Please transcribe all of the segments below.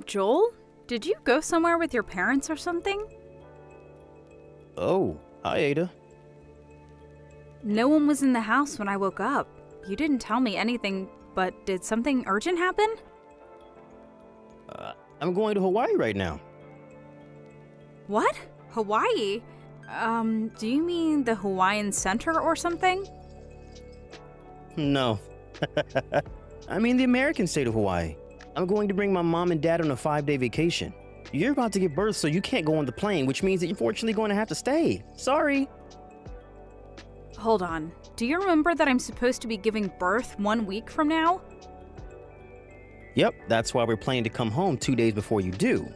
Joel? Did you go somewhere with your parents or something? Oh, hi, Ada. No one was in the house when I woke up. You didn't tell me anything, but did something urgent happen? I'm going to Hawaii right now. What? Hawaii? Do you mean the Hawaiian Center or something? No. I mean the American state of Hawaii. I'm going to bring my mom and dad on a 5-day vacation. You're about to give birth, so you can't go on the plane, which means that you're unfortunately going to have to stay. Sorry. Hold on. Do you remember that I'm supposed to be giving birth 1 week from now? Yep, that's why we're planning to come home 2 days before you do.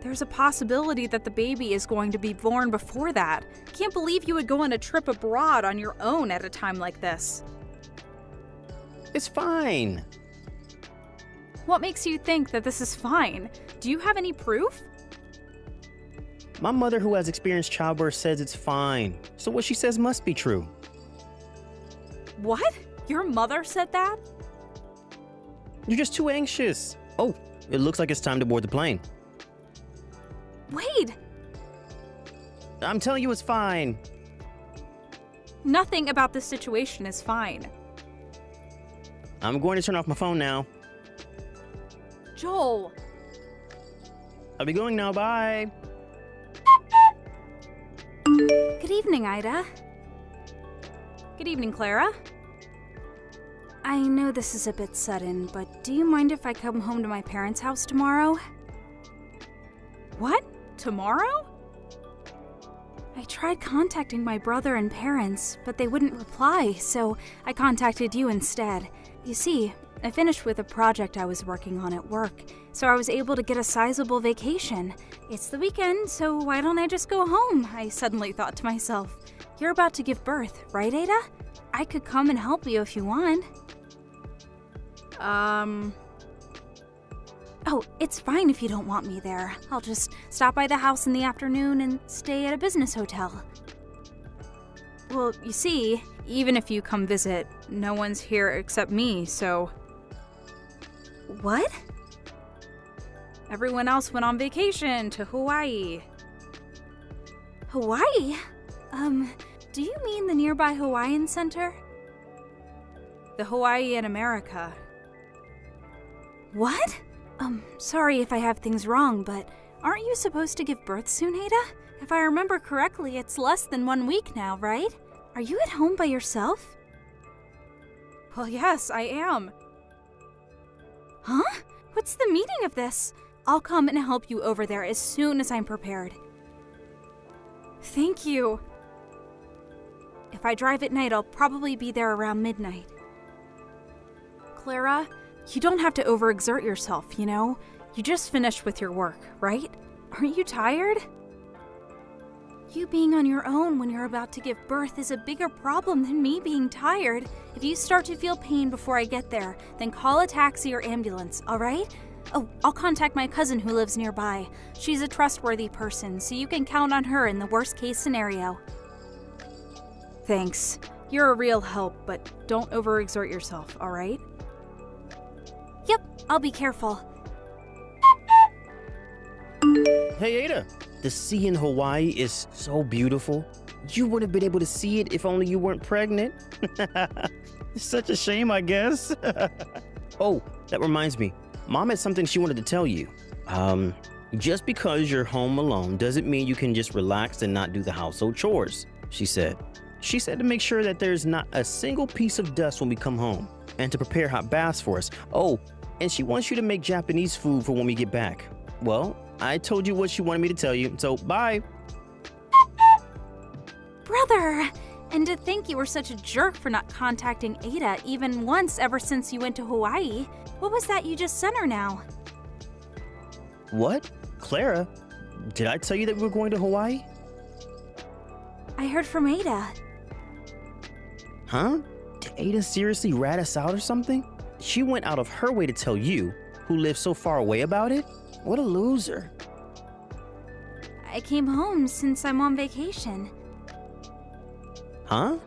There's a possibility that the baby is going to be born before that. Can't believe you would go on a trip abroad on your own at a time like this. It's fine. What makes you think that this is fine? Do you have any proof? My mother, who has experienced childbirth, says it's fine. So what she says must be true. What? Your mother said that? You're just too anxious. Oh, it looks like it's time to board the plane. Wait! I'm telling you it's fine. Nothing about this situation is fine. I'm going to turn off my phone now. Joel! I'll be going now, bye. Good evening, Ida. Good evening, Clara. I know this is a bit sudden, but do you mind if I come home to my parents' house tomorrow? What? Tomorrow? I tried contacting my brother and parents, but they wouldn't reply, so I contacted you instead. You see, I finished with a project I was working on at work, so I was able to get a sizable vacation. It's the weekend, so why don't I just go home? I suddenly thought to myself. You're about to give birth, right, Ada? I could come and help you if you want. Oh, it's fine if you don't want me there. I'll just stop by the house in the afternoon and stay at a business hotel. Well, you see, even if you come visit, no one's here except me, so... What? Everyone else went on vacation to Hawaii. Hawaii? Do you mean the nearby Hawaiian Center? The Hawaii in America. What? Sorry if I have things wrong, but aren't you supposed to give birth soon, Ada? If I remember correctly, it's less than 1 week now, right? Are you at home by yourself? Well, yes, I am. Huh? What's the meaning of this? I'll come and help you over there as soon as I'm prepared. Thank you. If I drive at night, I'll probably be there around midnight. Clara, you don't have to overexert yourself, you know? You just finished with your work, right? Aren't you tired? You being on your own when you're about to give birth is a bigger problem than me being tired. If you start to feel pain before I get there, then call a taxi or ambulance, alright? Oh, I'll contact my cousin who lives nearby. She's a trustworthy person, so you can count on her in the worst case scenario. Thanks. You're a real help, but don't overexert yourself, alright? Yep, I'll be careful. Hey, Ada. The sea in Hawaii is so beautiful. You would have been able to see it if only you weren't pregnant. It's such a shame, I guess. Oh, that reminds me. Mom had something she wanted to tell you. Just because you're home alone doesn't mean you can just relax and not do the household chores, she said. She said to make sure that there's not a single piece of dust when we come home, and to prepare hot baths for us. Oh, and she wants you to make Japanese food for when we get back. Well, I told you what she wanted me to tell you, so bye. Brother! And to think you were such a jerk for not contacting Ada even once ever since you went to Hawaii. What was that you just sent her now? What? Clara? Did I tell you that we were going to Hawaii? I heard from Ada. Huh? Did Ada seriously rat us out or something? She went out of her way to tell you, who lives so far away, about it? What a loser. I came home since I'm on vacation. Huh?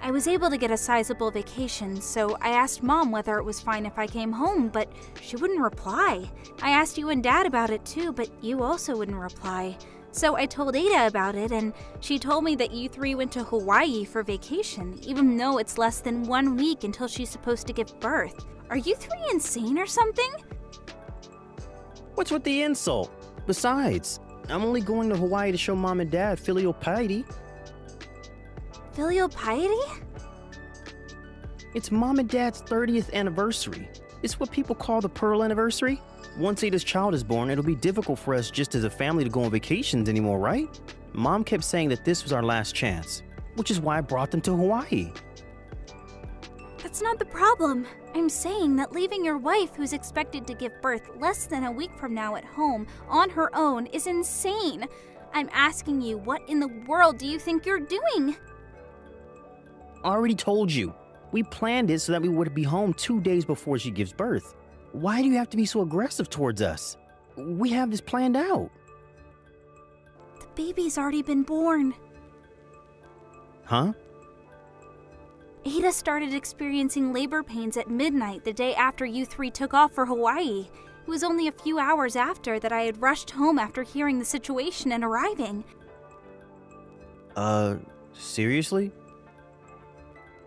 I was able to get a sizable vacation, so I asked Mom whether it was fine if I came home, but she wouldn't reply. I asked you and Dad about it too, but you also wouldn't reply. So I told Ada about it, and she told me that you three went to Hawaii for vacation, even though it's less than 1 week until she's supposed to give birth. Are you three insane or something? What's with the insult? Besides, I'm only going to Hawaii to show Mom and Dad filial piety. Filial piety? It's Mom and Dad's 30th anniversary. It's what people call the Pearl Anniversary. Once Ada's child is born, it'll be difficult for us just as a family to go on vacations anymore, right? Mom kept saying that this was our last chance, which is why I brought them to Hawaii. That's not the problem. I'm saying that leaving your wife, who's expected to give birth less than a week from now at home, on her own is insane. I'm asking you, what in the world do you think you're doing? I already told you. We planned it so that we would be home 2 days before she gives birth. Why do you have to be so aggressive towards us? We have this planned out. The baby's already been born. Huh? Ada started experiencing labor pains at midnight the day after you three took off for Hawaii. It was only a few hours after that I had rushed home after hearing the situation and arriving. Seriously?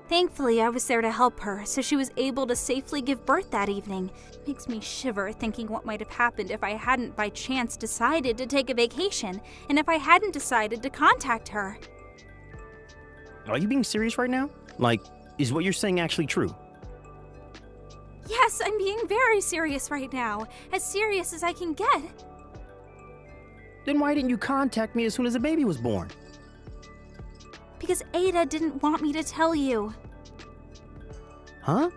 Thankfully, I was there to help her, so she was able to safely give birth that evening. Makes me shiver thinking what might have happened if I hadn't by chance decided to take a vacation, and if I hadn't decided to contact her. Are you being serious right now? Like, is what you're saying actually true? Yes, I'm being very serious right now. As serious as I can get. Then why didn't you contact me as soon as the baby was born? Because Ada didn't want me to tell you. Huh?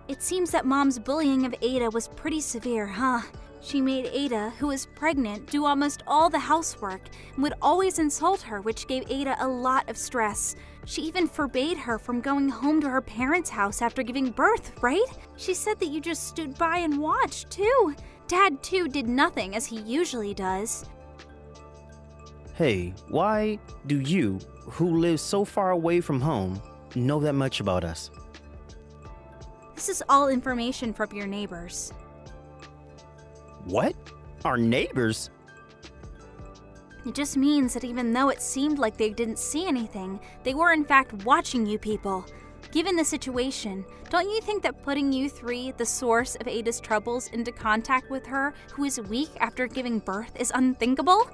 It seems that Mom's bullying of Ada was pretty severe, huh? She made Ada, who was pregnant, do almost all the housework and would always insult her, which gave Ada a lot of stress. She even forbade her from going home to her parents' house after giving birth, right? She said that you just stood by and watched, too. Dad, too, did nothing, as he usually does. Hey, why do you, who live so far away from home, know that much about us? This is all information from your neighbors. What? Our neighbors? It just means that even though it seemed like they didn't see anything, they were in fact watching you people. Given the situation, don't you think that putting you three, the source of Ada's troubles, into contact with her, who is weak after giving birth, is unthinkable?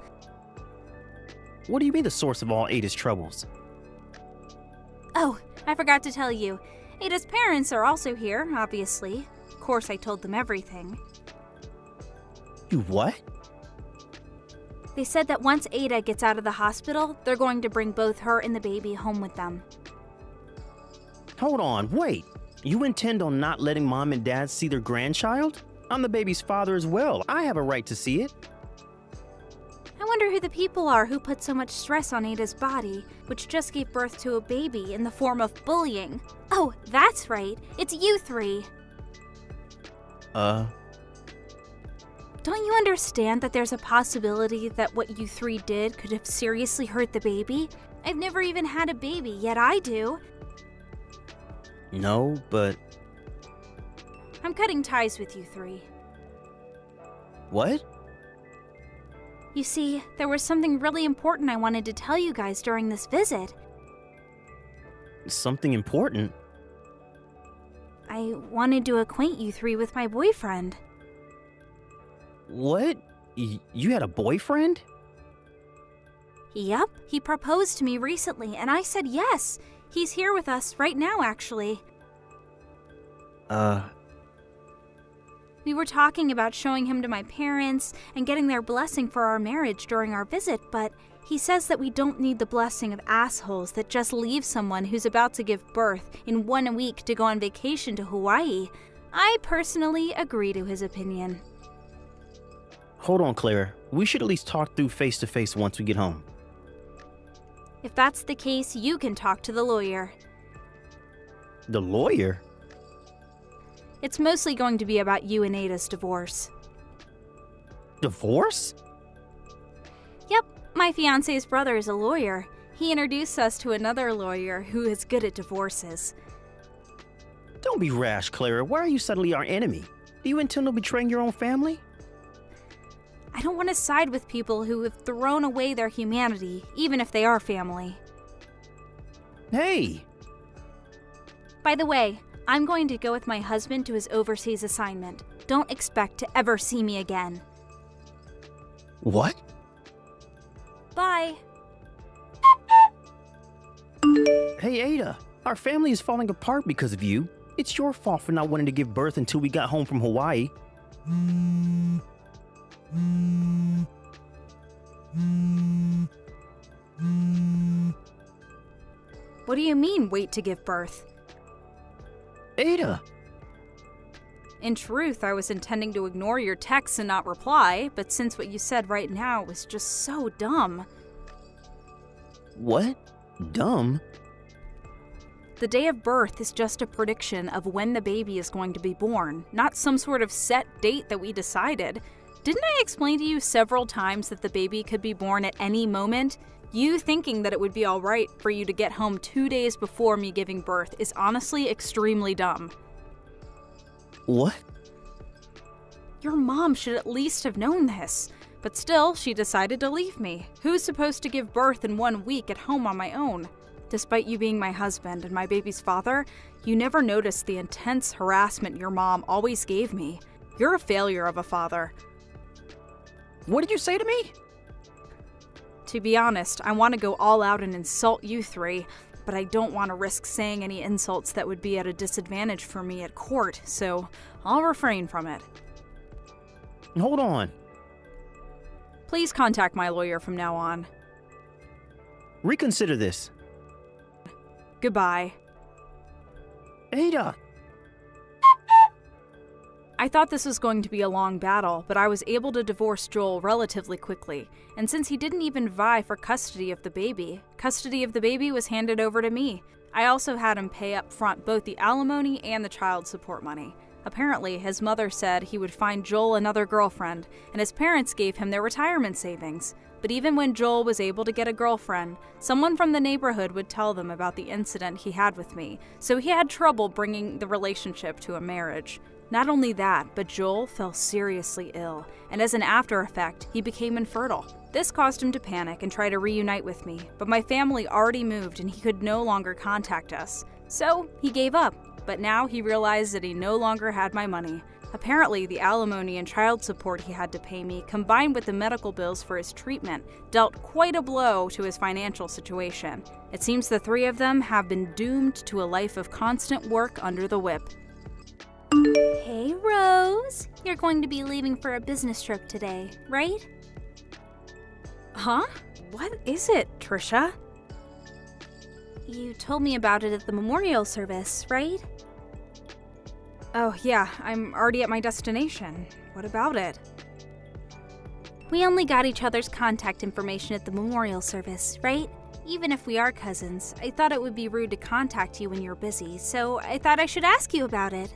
What do you mean the source of all Ada's troubles? Oh, I forgot to tell you. Ada's parents are also here, obviously. Of course, I told them everything. You what? They said that once Ada gets out of the hospital, they're going to bring both her and the baby home with them. Hold on, wait. You intend on not letting Mom and Dad see their grandchild? I'm the baby's father as well. I have a right to see it. I wonder who the people are who put so much stress on Ada's body, which just gave birth to a baby in the form of bullying. Oh, that's right. It's you three. Don't you understand that there's a possibility that what you three did could have seriously hurt the baby? I've never even had a baby, yet I do. No, but... I'm cutting ties with you three. What? You see, there was something really important I wanted to tell you guys during this visit. Something important? I wanted to acquaint you three with my boyfriend. What? You had a boyfriend? Yep, he proposed to me recently, and I said yes. He's here with us right now, actually. We were talking about showing him to my parents and getting their blessing for our marriage during our visit, but he says that we don't need the blessing of assholes that just leave someone who's about to give birth in 1 week to go on vacation to Hawaii. I personally agree to his opinion. Hold on, Claire. We should at least talk through face-to-face once we get home. If that's the case, you can talk to the lawyer. The lawyer? It's mostly going to be about you and Ada's divorce. Divorce? Yep, my fiancé's brother is a lawyer. He introduced us to another lawyer who is good at divorces. Don't be rash, Clara. Why are you suddenly our enemy? Do you intend on betraying your own family? I don't want to side with people who have thrown away their humanity, even if they are family. Hey! By the way, I'm going to go with my husband to his overseas assignment. Don't expect to ever see me again. What? Bye. Hey, Ada. Our family is falling apart because of you. It's your fault for not wanting to give birth until we got home from Hawaii. What do you mean, wait to give birth? Ada! In truth, I was intending to ignore your texts and not reply, but since what you said right now was just so dumb. What? Dumb? The day of birth is just a prediction of when the baby is going to be born, not some sort of set date that we decided. Didn't I explain to you several times that the baby could be born at any moment? You thinking that it would be alright for you to get home 2 days before me giving birth is honestly extremely dumb. What? Your mom should at least have known this. But still, she decided to leave me. Who's supposed to give birth in 1 week at home on my own? Despite you being my husband and my baby's father, you never noticed the intense harassment your mom always gave me. You're a failure of a father. What did you say to me? To be honest, I want to go all out and insult you three, but I don't want to risk saying any insults that would be at a disadvantage for me at court, so I'll refrain from it. Hold on. Please contact my lawyer from now on. Reconsider this. Goodbye. Ada! I thought this was going to be a long battle, but I was able to divorce Joel relatively quickly, and since he didn't even vie for custody of the baby was handed over to me. I also had him pay up front both the alimony and the child support money. Apparently, his mother said he would find Joel another girlfriend, and his parents gave him their retirement savings. But even when Joel was able to get a girlfriend, someone from the neighborhood would tell them about the incident he had with me, so he had trouble bringing the relationship to a marriage. Not only that, but Joel fell seriously ill, and as an after effect, he became infertile. This caused him to panic and try to reunite with me, but my family already moved and he could no longer contact us. So, he gave up, but now he realized that he no longer had my money. Apparently, the alimony and child support he had to pay me, combined with the medical bills for his treatment, dealt quite a blow to his financial situation. It seems the three of them have been doomed to a life of constant work under the whip. Hey, Rose. You're going to be leaving for a business trip today, right? Huh? What is it, Trisha? You told me about it at the memorial service, right? Oh, yeah, I'm already at my destination. What about it? We only got each other's contact information at the memorial service, right? Even if we are cousins, I thought it would be rude to contact you when you're busy, so I thought I should ask you about it.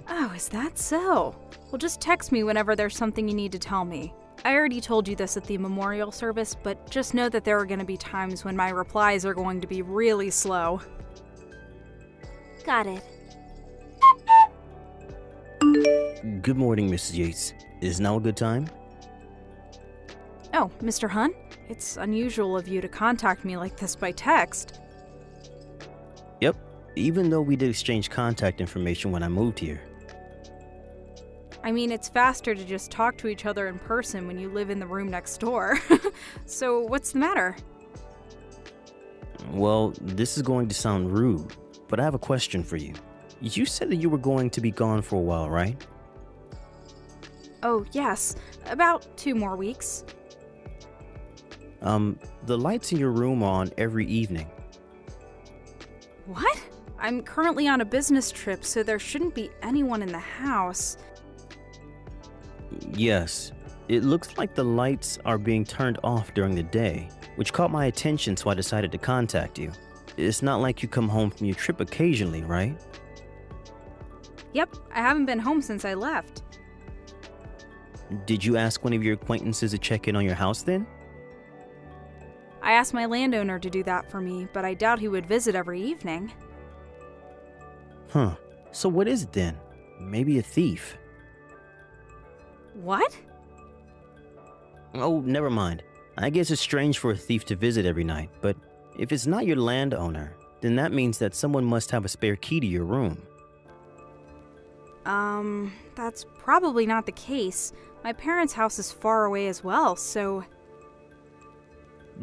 Oh, is that so? Well, just text me whenever there's something you need to tell me. I already told you this at the memorial service, but just know that there are going to be times when my replies are going to be really slow. Got it. Good morning, Mrs. Yates. Is now a good time? Oh, Mr. Hunt? It's unusual of you to contact me like this by text. Yep, even though we did exchange contact information when I moved here. I mean, it's faster to just talk to each other in person when you live in the room next door. So, what's the matter? Well, this is going to sound rude, but I have a question for you. You said that you were going to be gone for a while, right? Oh, yes. About 2 more weeks. The lights in your room are on every evening. What? I'm currently on a business trip, so there shouldn't be anyone in the house. Yes, it looks like the lights are being turned off during the day, which caught my attention, so I decided to contact you. It's not like you come home from your trip occasionally, right? Yep, I haven't been home since I left. Did you ask one of your acquaintances to check in on your house then? I asked my landowner to do that for me, but I doubt he would visit every evening. Huh. So what is it then? Maybe a thief. What? Oh, never mind. I guess it's strange for a thief to visit every night, but if it's not your landowner, then that means that someone must have a spare key to your room. That's probably not the case. My parents' house is far away as well, so...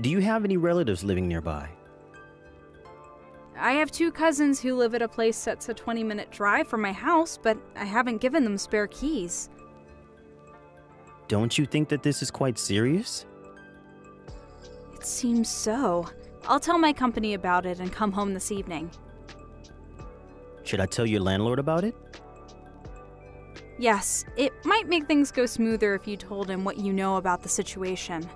Do you have any relatives living nearby? I have 2 cousins who live at a place that's a 20-minute drive from my house, but I haven't given them spare keys. Don't you think that this is quite serious? It seems so. I'll tell my company about it and come home this evening. Should I tell your landlord about it? Yes, it might make things go smoother if you told him what you know about the situation.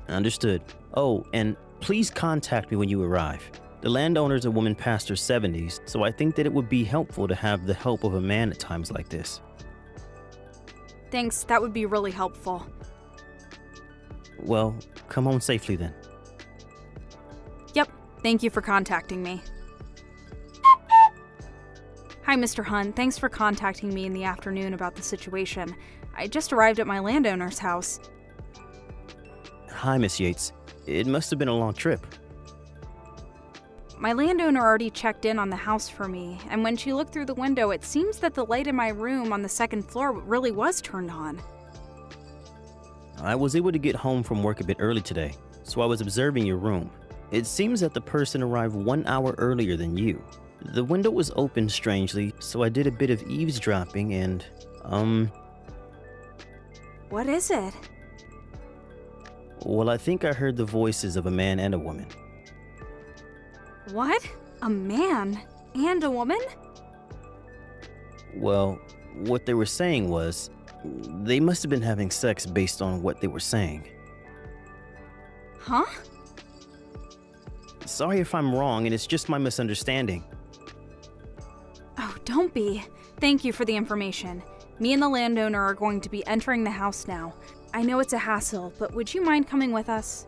Understood. Oh, and please contact me when you arrive. The landowner's a woman past her 70s, so I think that it would be helpful to have the help of a man at times like this. Thanks, that would be really helpful. Well, come home safely then. Yep, thank you for contacting me. Hi, Mr. Hunt. Thanks for contacting me in the afternoon about the situation. I just arrived at my landowner's house. Hi, Miss Yates. It must have been a long trip. My landowner already checked in on the house for me, and when she looked through the window, it seems that the light in my room on the 2nd floor really was turned on. I was able to get home from work a bit early today, so I was observing your room. It seems that the person arrived 1 hour earlier than you. The window was open strangely, so I did a bit of eavesdropping and, What is it? Well, I think I heard the voices of a man and a woman. What? A man and a woman? Well, what they were saying was, they must have been having sex based on what they were saying. Huh? Sorry if I'm wrong and it's just my misunderstanding. Oh, don't be. Thank you for the information. Me and the landowner are going to be entering the house now. I know it's a hassle, but would you mind coming with us?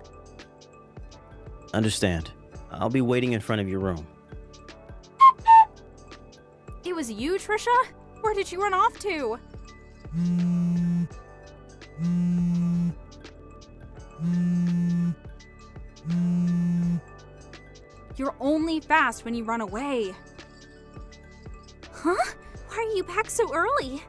Understand. I'll be waiting in front of your room. It was you, Trisha? Where did you run off to? You're only fast when you run away. Huh? Why are you back so early?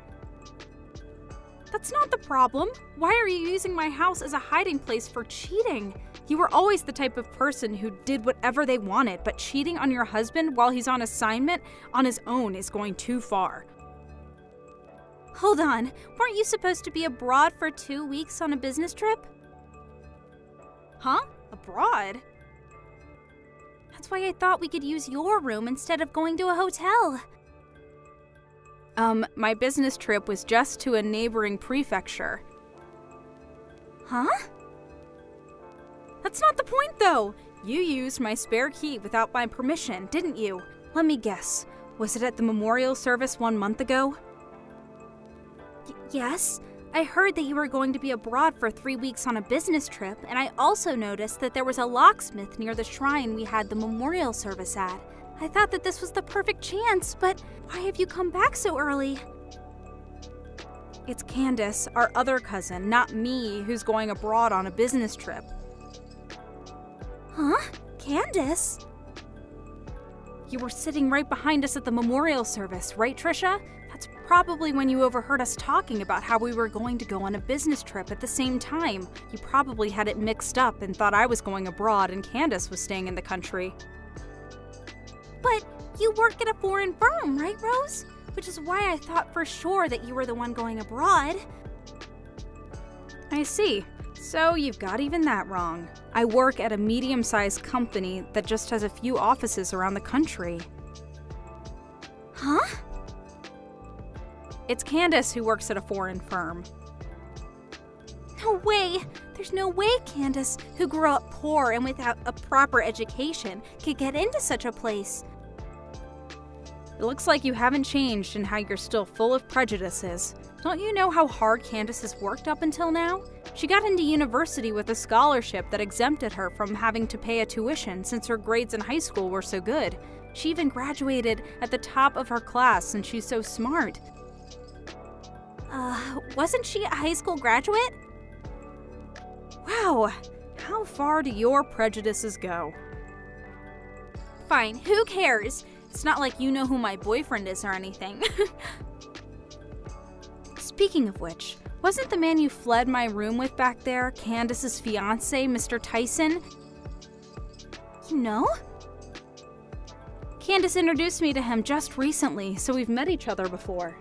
That's not the problem. Why are you using my house as a hiding place for cheating? You were always the type of person who did whatever they wanted, but cheating on your husband while he's on assignment on his own is going too far. Hold on, weren't you supposed to be abroad for 2 weeks on a business trip? Huh? Abroad? That's why I thought we could use your room instead of going to a hotel. My business trip was just to a neighboring prefecture. Huh? That's not the point, though. You used my spare key without my permission, didn't you? Let me guess. Was it at the memorial service 1 month ago? Yes. I heard that you were going to be abroad for 3 weeks on a business trip, and I also noticed that there was a locksmith near the shrine we had the memorial service at. I thought that this was the perfect chance, but why have you come back so early? It's Candace, our other cousin, not me, who's going abroad on a business trip. Huh? Candace? You were sitting right behind us at the memorial service, right, Trisha? That's probably when you overheard us talking about how we were going to go on a business trip at the same time. You probably had it mixed up and thought I was going abroad and Candace was staying in the country. But you work at a foreign firm, right, Rose? Which is why I thought for sure that you were the one going abroad. I see. So you've got even that wrong. I work at a medium-sized company that just has a few offices around the country. Huh? It's Candace who works at a foreign firm. No way! There's no way Candace, who grew up poor and without a proper education, could get into such a place. It looks like you haven't changed and how you're still full of prejudices. Don't you know how hard Candace has worked up until now? She got into university with a scholarship that exempted her from having to pay a tuition since her grades in high school were so good. She even graduated at the top of her class since she's so smart. Wasn't she a high school graduate? Wow, how far do your prejudices go? Fine, who cares? It's not like you know who my boyfriend is or anything. Speaking of which, wasn't the man you fled my room with back there Candace's fiancé, Mr. Tyson? You know? Candace introduced me to him just recently, so we've met each other before.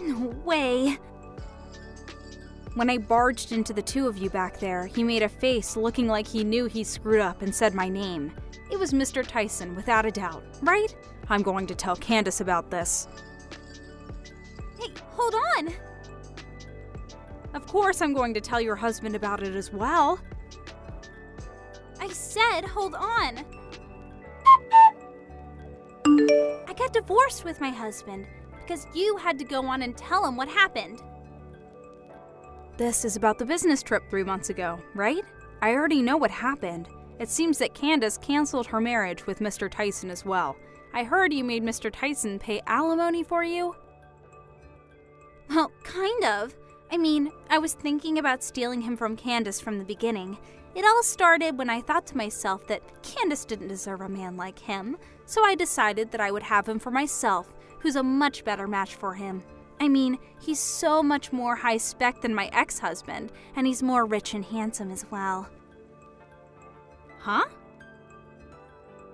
No way. When I barged into the two of you back there, he made a face looking like he knew he screwed up and said my name. It was Mr. Tyson, without a doubt, right? I'm going to tell Candace about this. Hey, hold on! Of course I'm going to tell your husband about it as well. I said hold on. I got divorced with my husband because you had to go on and tell him what happened. This is about the business trip 3 months ago, right? I already know what happened. It seems that Candace canceled her marriage with Mr. Tyson as well. I heard you made Mr. Tyson pay alimony for you? Well, kind of. I mean, I was thinking about stealing him from Candace from the beginning. It all started when I thought to myself that Candace didn't deserve a man like him, so I decided that I would have him for myself, who's a much better match for him. I mean, he's so much more high spec than my ex-husband, and he's more rich and handsome as well. Huh?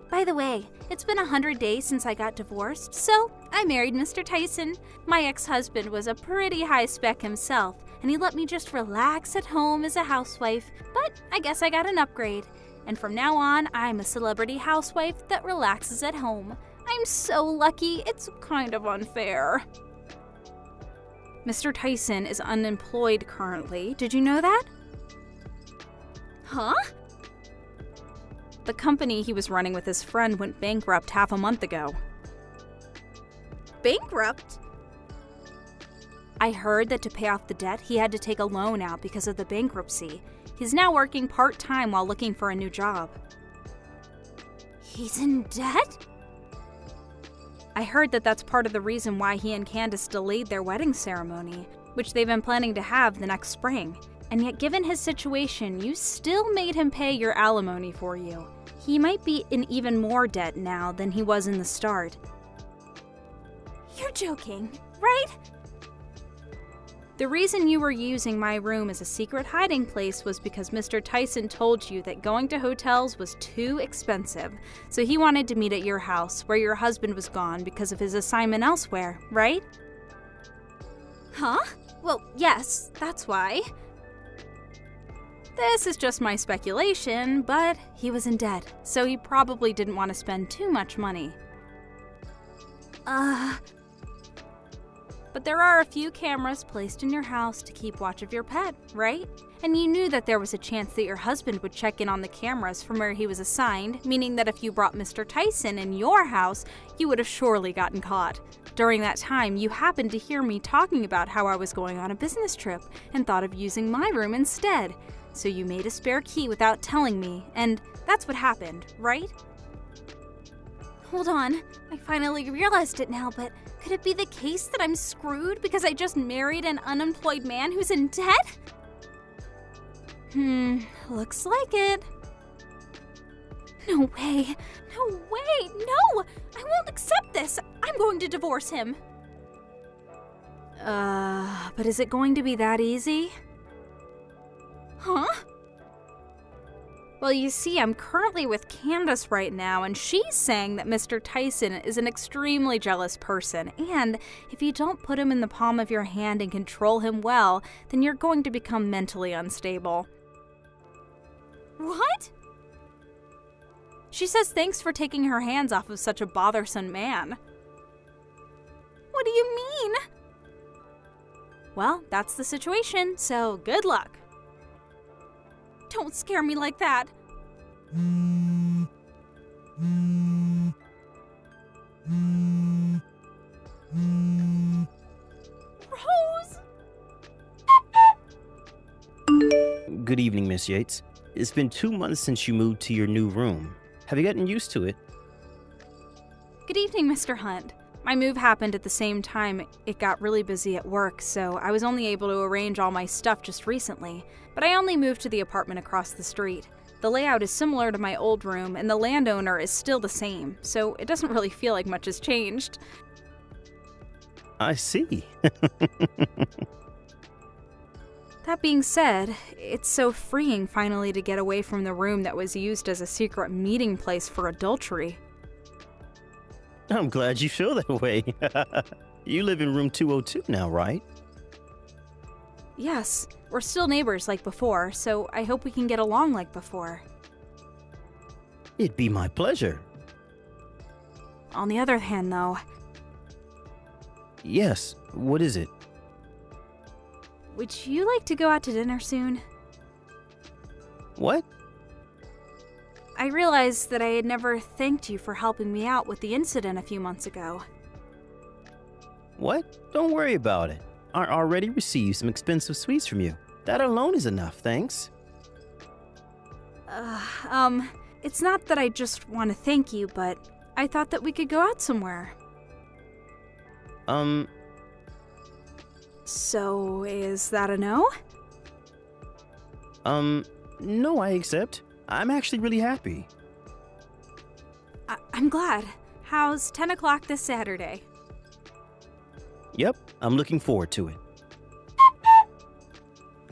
By the way, it's been 100 days since I got divorced, so I married Mr. Tyson. My ex-husband was a pretty high spec himself, and he let me just relax at home as a housewife, but I guess I got an upgrade. And from now on, I'm a celebrity housewife that relaxes at home. I'm so lucky, it's kind of unfair. Mr. Tyson is unemployed currently. Did you know that? Huh? The company he was running with his friend went bankrupt half a month ago. Bankrupt? I heard that to pay off the debt, he had to take a loan out because of the bankruptcy. He's now working part-time while looking for a new job. He's in debt? I heard that that's part of the reason why he and Candace delayed their wedding ceremony, which they've been planning to have the next spring. And yet, given his situation, you still made him pay your alimony for you. He might be in even more debt now than he was in the start. You're joking, right? The reason you were using my room as a secret hiding place was because Mr. Tyson told you that going to hotels was too expensive, so he wanted to meet at your house where your husband was gone because of his assignment elsewhere, right? Huh? Well, yes, that's why. This is just my speculation, but he was in debt, so he probably didn't want to spend too much money. But there are a few cameras placed in your house to keep watch of your pet, right? And you knew that there was a chance that your husband would check in on the cameras from where he was assigned, meaning that if you brought Mr. Tyson in your house, you would have surely gotten caught. During that time, you happened to hear me talking about how I was going on a business trip and thought of using my room instead. So you made a spare key without telling me, and that's what happened, right? Hold on, I finally realized it now, but could it be the case that I'm screwed because I just married an unemployed man who's in debt? Looks like it. No way, no! I won't accept this! I'm going to divorce him! But is it going to be that easy? Huh? Well, you see, I'm currently with Candace right now, and she's saying that Mr. Tyson is an extremely jealous person, and if you don't put him in the palm of your hand and control him well, then you're going to become mentally unstable. What? She says thanks for taking her hands off of such a bothersome man. What do you mean? Well, that's the situation, so good luck. Don't scare me like that. Rose! Good evening, Miss Yates. It's been 2 months since you moved to your new room. Have you gotten used to it? Good evening, Mr. Hunt. My move happened at the same time. It got really busy at work, so I was only able to arrange all my stuff just recently. But I only moved to the apartment across the street. The layout is similar to my old room, and the landowner is still the same, so it doesn't really feel like much has changed. I see. That being said, it's so freeing finally to get away from the room that was used as a secret meeting place for adultery. I'm glad you feel that way. You live in room 202 now, right? Yes, we're still neighbors like before, so I hope we can get along like before. It'd be my pleasure. On the other hand, though, Yes, what is it? would you like to go out to dinner soon? What? I realized that I had never thanked you for helping me out with the incident a few months ago. What? Don't worry about it. I already received some expensive sweets from you. That alone is enough, thanks. It's not that I just want to thank you, but I thought that we could go out somewhere. So, is that a no? No, I accept. I'm actually really happy. I'm glad. How's 10 o'clock this Saturday? Yep, I'm looking forward to it.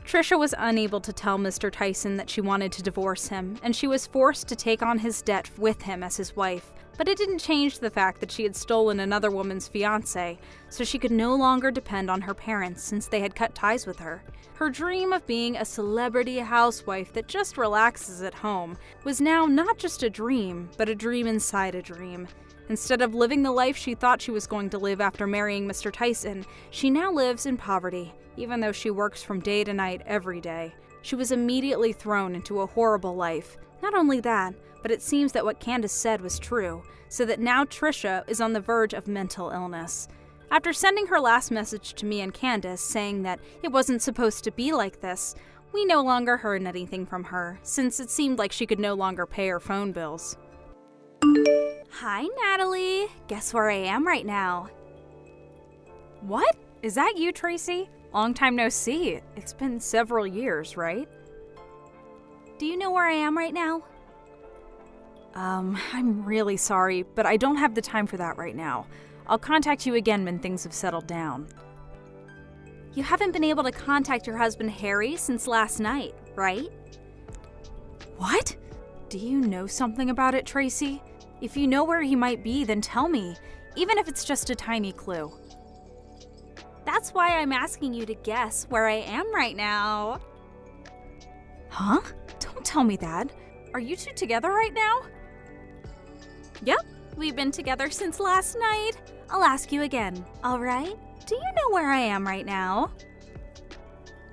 Trisha was unable to tell Mr. Tyson that she wanted to divorce him, and she was forced to take on his debt with him as his wife. But it didn't change the fact that she had stolen another woman's fiancé, so she could no longer depend on her parents since they had cut ties with her. Her dream of being a celebrity housewife that just relaxes at home was now not just a dream, but a dream inside a dream. Instead of living the life she thought she was going to live after marrying Mr. Tyson, she now lives in poverty, even though she works from day to night every day. She was immediately thrown into a horrible life. Not only that, but it seems that what Candace said was true, so that now Trisha is on the verge of mental illness. After sending her last message to me and Candace saying that it wasn't supposed to be like this, we no longer heard anything from her, since it seemed like she could no longer pay her phone bills. Hi, Natalie. Guess where I am right now? What? Is that you, Tracy? Long time no see. It's been several years, right? Do you know where I am right now? I'm really sorry, but I don't have the time for that right now. I'll contact you again when things have settled down. You haven't been able to contact your husband Harry since last night, right? What? Do you know something about it, Tracy? If you know where he might be, then tell me, even if it's just a tiny clue. That's why I'm asking you to guess where I am right now. Huh? Don't tell me that. Are you two together right now? Yep, we've been together since last night. I'll ask you again, all right? Do you know where I am right now?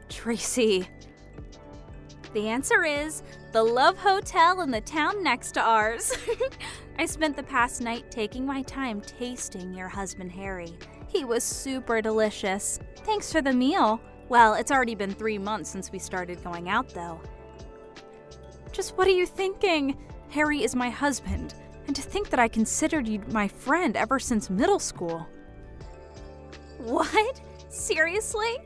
Tracy. The answer is the Love Hotel in the town next to ours. I spent the past night taking my time tasting your husband Harry. He was super delicious. Thanks for the meal. Well, it's already been 3 months since we started going out, though. Just what are you thinking? Harry is my husband, and to think that I considered you my friend ever since middle school. What? Seriously?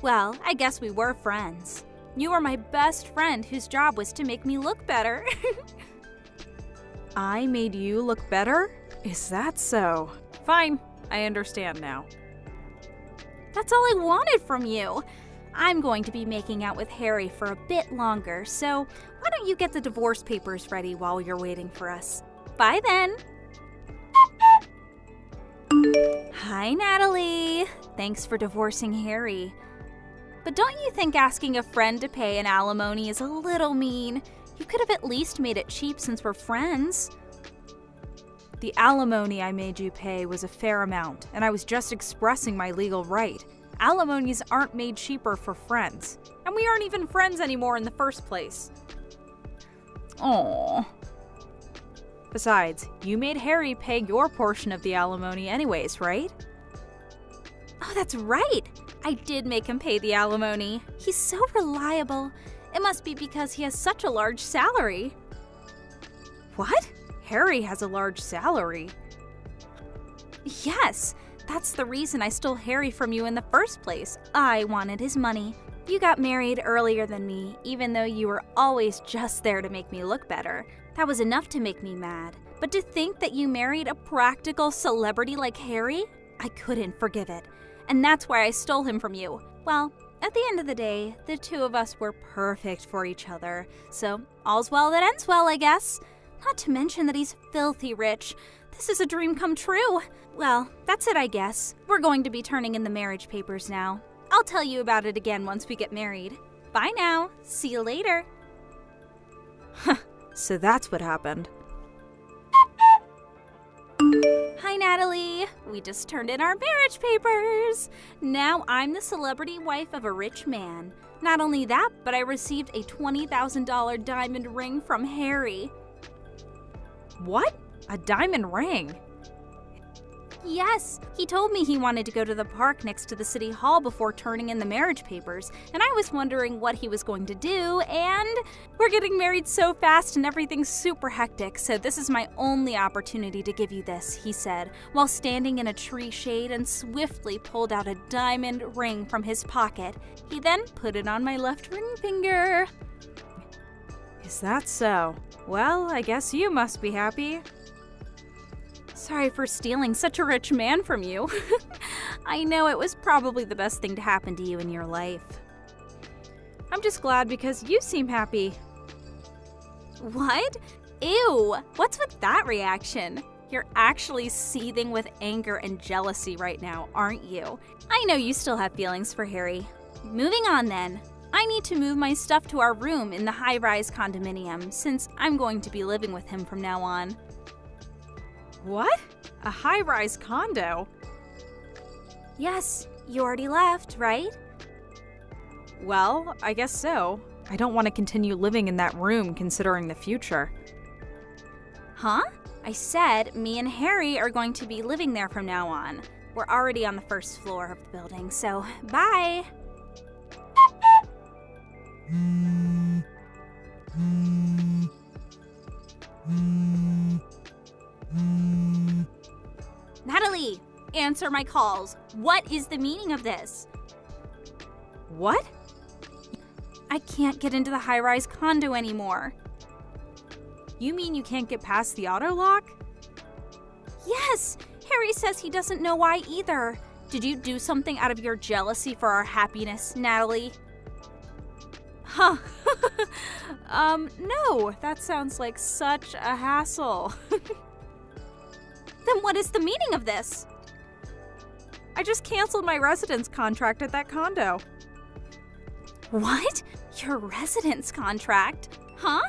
Well, I guess we were friends. You were my best friend whose job was to make me look better. I made you look better? Is that so? Fine, I understand now. That's all I wanted from you. I'm going to be making out with Harry for a bit longer, so why don't you get the divorce papers ready while you're waiting for us? Bye then. Hi, Natalie. Thanks for divorcing Harry. But don't you think asking a friend to pay an alimony is a little mean? You could have at least made it cheap since we're friends. The alimony I made you pay was a fair amount, and I was just expressing my legal right. Alimonies aren't made cheaper for friends, and we aren't even friends anymore in the first place. Aww. Besides, you made Harry pay your portion of the alimony anyways, right? Oh, that's right! I did make him pay the alimony. He's so reliable. It must be because he has such a large salary. What? Harry has a large salary? Yes, that's the reason I stole Harry from you in the first place. I wanted his money. You got married earlier than me, even though you were always just there to make me look better. That was enough to make me mad. But to think that you married a practical celebrity like Harry, I couldn't forgive it. And that's why I stole him from you. Well, at the end of the day, the two of us were perfect for each other. So, all's well that ends well, I guess. Not to mention that he's filthy rich. This is a dream come true. Well, that's it, I guess. We're going to be turning in the marriage papers now. I'll tell you about it again once we get married. Bye now. See you later. So that's what happened. Hi, Natalie. We just turned in our marriage papers. Now I'm the celebrity wife of a rich man. Not only that, but I received a $20,000 diamond ring from Harry. What? A diamond ring? Yes, he told me he wanted to go to the park next to the city hall before turning in the marriage papers, and I was wondering what he was going to do, and we're getting married so fast and everything's super hectic, so this is my only opportunity to give you this, he said, while standing in a tree shade and swiftly pulled out a diamond ring from his pocket. He then put it on my left ring finger. Is that so? Well, I guess you must be happy. Sorry for stealing such a rich man from you. I know it was probably the best thing to happen to you in your life. I'm just glad because you seem happy. What? Ew! What's with that reaction? You're actually seething with anger and jealousy right now, aren't you? I know you still have feelings for Harry. Moving on then. I need to move my stuff to our room in the high-rise condominium since I'm going to be living with him from now on. What? A high-rise condo? Yes, you already left, right? Well, I guess so. I don't want to continue living in that room considering the future. Huh? I said me and Harry are going to be living there from now on. We're already on the first floor of the building, so bye! Natalie, answer my calls. What is the meaning of this? What? I can't get into the high-rise condo anymore. You mean you can't get past the auto lock? Yes! Harry says he doesn't know why either. Did you do something out of your jealousy for our happiness, Natalie? Huh. No, that sounds like such a hassle. Then what is the meaning of this? I just canceled my residence contract at that condo. What? Your residence contract? Huh?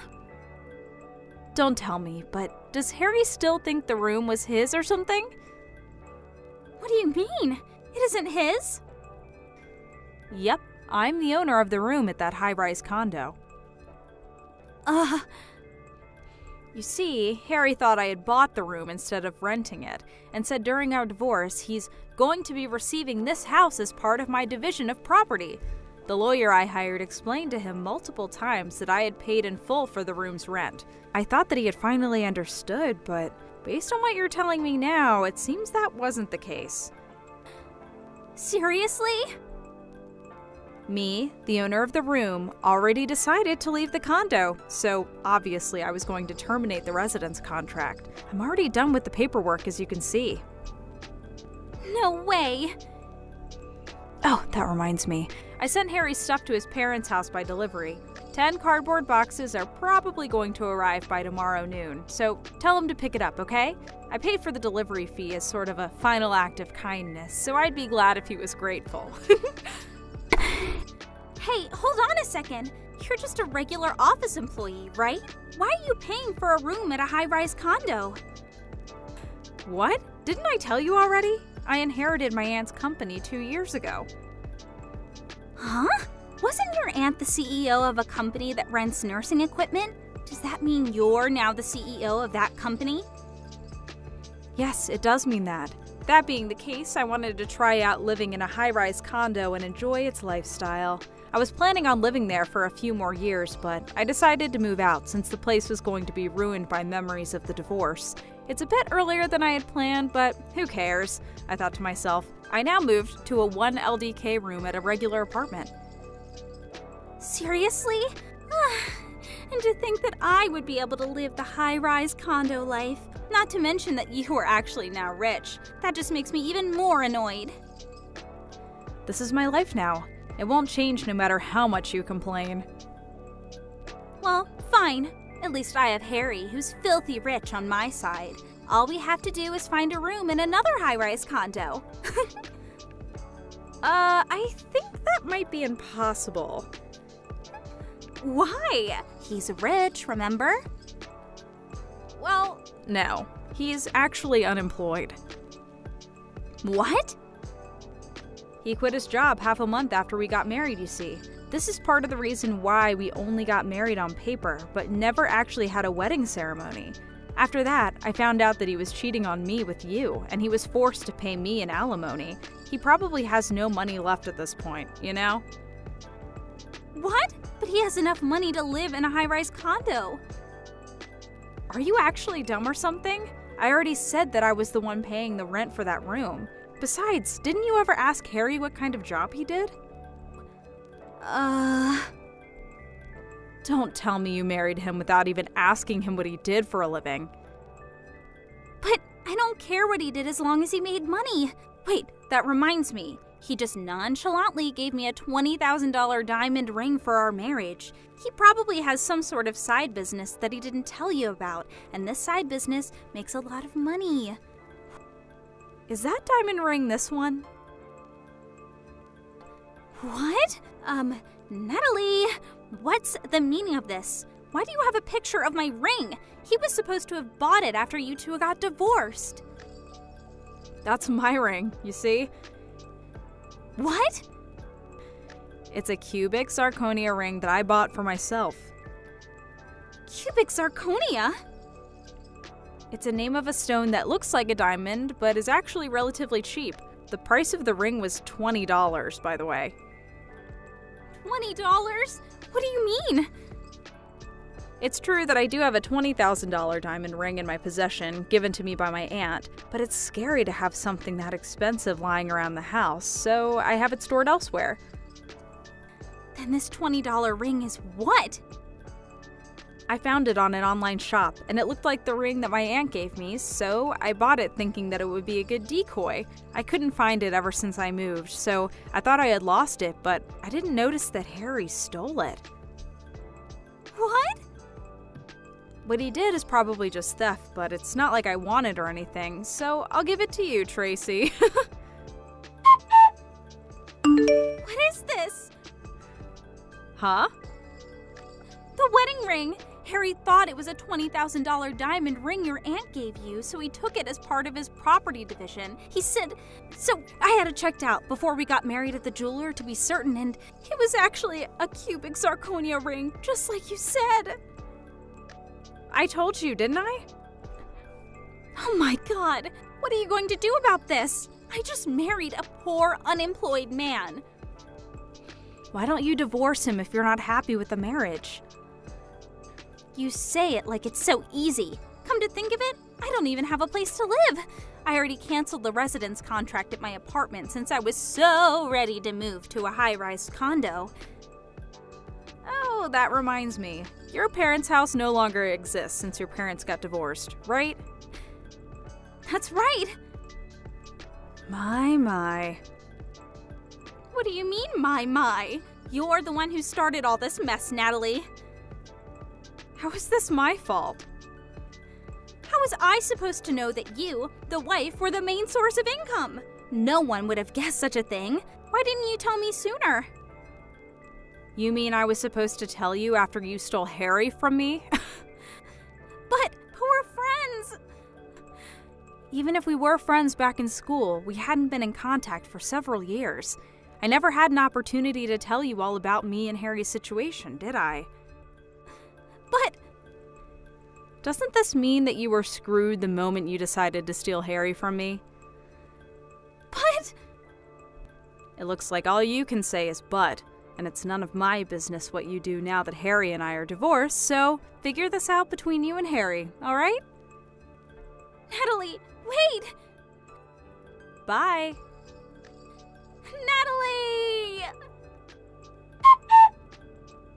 Don't tell me, but does Harry still think the room was his or something? What do you mean? It isn't his? Yep, I'm the owner of the room at that high-rise condo. You see, Harry thought I had bought the room instead of renting it, and said during our divorce he's going to be receiving this house as part of my division of property. The lawyer I hired explained to him multiple times that I had paid in full for the room's rent. I thought that he had finally understood, but based on what you're telling me now, it seems that wasn't the case. Seriously? Me, the owner of the room, already decided to leave the condo, so obviously I was going to terminate the residence contract. I'm already done with the paperwork, as you can see. No way! Oh, that reminds me. I sent Harry's stuff to his parents' house by delivery. 10 cardboard boxes are probably going to arrive by tomorrow noon, so tell him to pick it up, okay? I paid for the delivery fee as sort of a final act of kindness, so I'd be glad if he was grateful. Hey, hold on a second. You're just a regular office employee, right? Why are you paying for a room at a high-rise condo? What? Didn't I tell you already? I inherited my aunt's company 2 years ago. Huh? Wasn't your aunt the CEO of a company that rents nursing equipment? Does that mean you're now the CEO of that company? Yes, it does mean that. That being the case, I wanted to try out living in a high-rise condo and enjoy its lifestyle. I was planning on living there for a few more years, but I decided to move out since the place was going to be ruined by memories of the divorce. It's a bit earlier than I had planned, but who cares? I thought to myself. I now moved to a 1 LDK room at a regular apartment. Seriously? And to think that I would be able to live the high-rise condo life. Not to mention that you are actually now rich. That just makes me even more annoyed. This is my life now. It won't change no matter how much you complain. Well, fine. At least I have Harry, who's filthy rich on my side. All we have to do is find a room in another high-rise condo. I think that might be impossible. Why? He's rich, remember? Well, no. He's actually unemployed. What? He quit his job half a month after we got married, you see. This is part of the reason why we only got married on paper, but never actually had a wedding ceremony. After that, I found out that he was cheating on me with you, and he was forced to pay me an alimony. He probably has no money left at this point, you know? What? But he has enough money to live in a high-rise condo. Are you actually dumb or something? I already said that I was the one paying the rent for that room. Besides, didn't you ever ask Harry what kind of job he did? Don't tell me you married him without even asking him what he did for a living. But I don't care what he did as long as he made money. Wait, that reminds me. He just nonchalantly gave me a $20,000 diamond ring for our marriage. He probably has some sort of side business that he didn't tell you about, and this side business makes a lot of money. Is that diamond ring this one? What? Natalie, what's the meaning of this? Why do you have a picture of my ring? He was supposed to have bought it after you two got divorced. That's my ring, you see? What? It's a cubic zirconia ring that I bought for myself. Cubic zirconia? It's a name of a stone that looks like a diamond, but is actually relatively cheap. The price of the ring was $20, by the way. $20? What do you mean? It's true that I do have a $20,000 diamond ring in my possession, given to me by my aunt, but it's scary to have something that expensive lying around the house, so I have it stored elsewhere. Then this $20 ring is what? I found it on an online shop, and it looked like the ring that my aunt gave me, so I bought it thinking that it would be a good decoy. I couldn't find it ever since I moved, so I thought I had lost it, but I didn't notice that Harry stole it. What? What he did is probably just theft, but it's not like I want it or anything, so I'll give it to you, Tracy. What is this? Huh? The wedding ring! Harry thought it was a $20,000 diamond ring your aunt gave you, so he took it as part of his property division. He said, so I had it checked out before we got married at the jeweler to be certain, and it was actually a cubic zirconia ring, just like you said. I told you, didn't I? Oh my God, what are you going to do about this? I just married a poor, unemployed man. Why don't you divorce him if you're not happy with the marriage? You say it like it's so easy. Come to think of it, I don't even have a place to live. I already canceled the residence contract at my apartment since I was so ready to move to a high-rise condo. Oh, that reminds me. Your parents' house no longer exists since your parents got divorced, right? That's right. My. What do you mean, my? You're the one who started all this mess, Natalie. How is this my fault? How was I supposed to know that you, the wife, were the main source of income? No one would have guessed such a thing. Why didn't you tell me sooner? You mean I was supposed to tell you after you stole Harry from me? But we're friends. Even if we were friends back in school, we hadn't been in contact for several years. I never had an opportunity to tell you all about me and Harry's situation, did I? But Doesn't this mean that you were screwed the moment you decided to steal Harry from me? It looks like all you can say is but, and it's none of my business what you do now that Harry and I are divorced, so figure this out between you and Harry, alright? Natalie, wait! Bye. Natalie!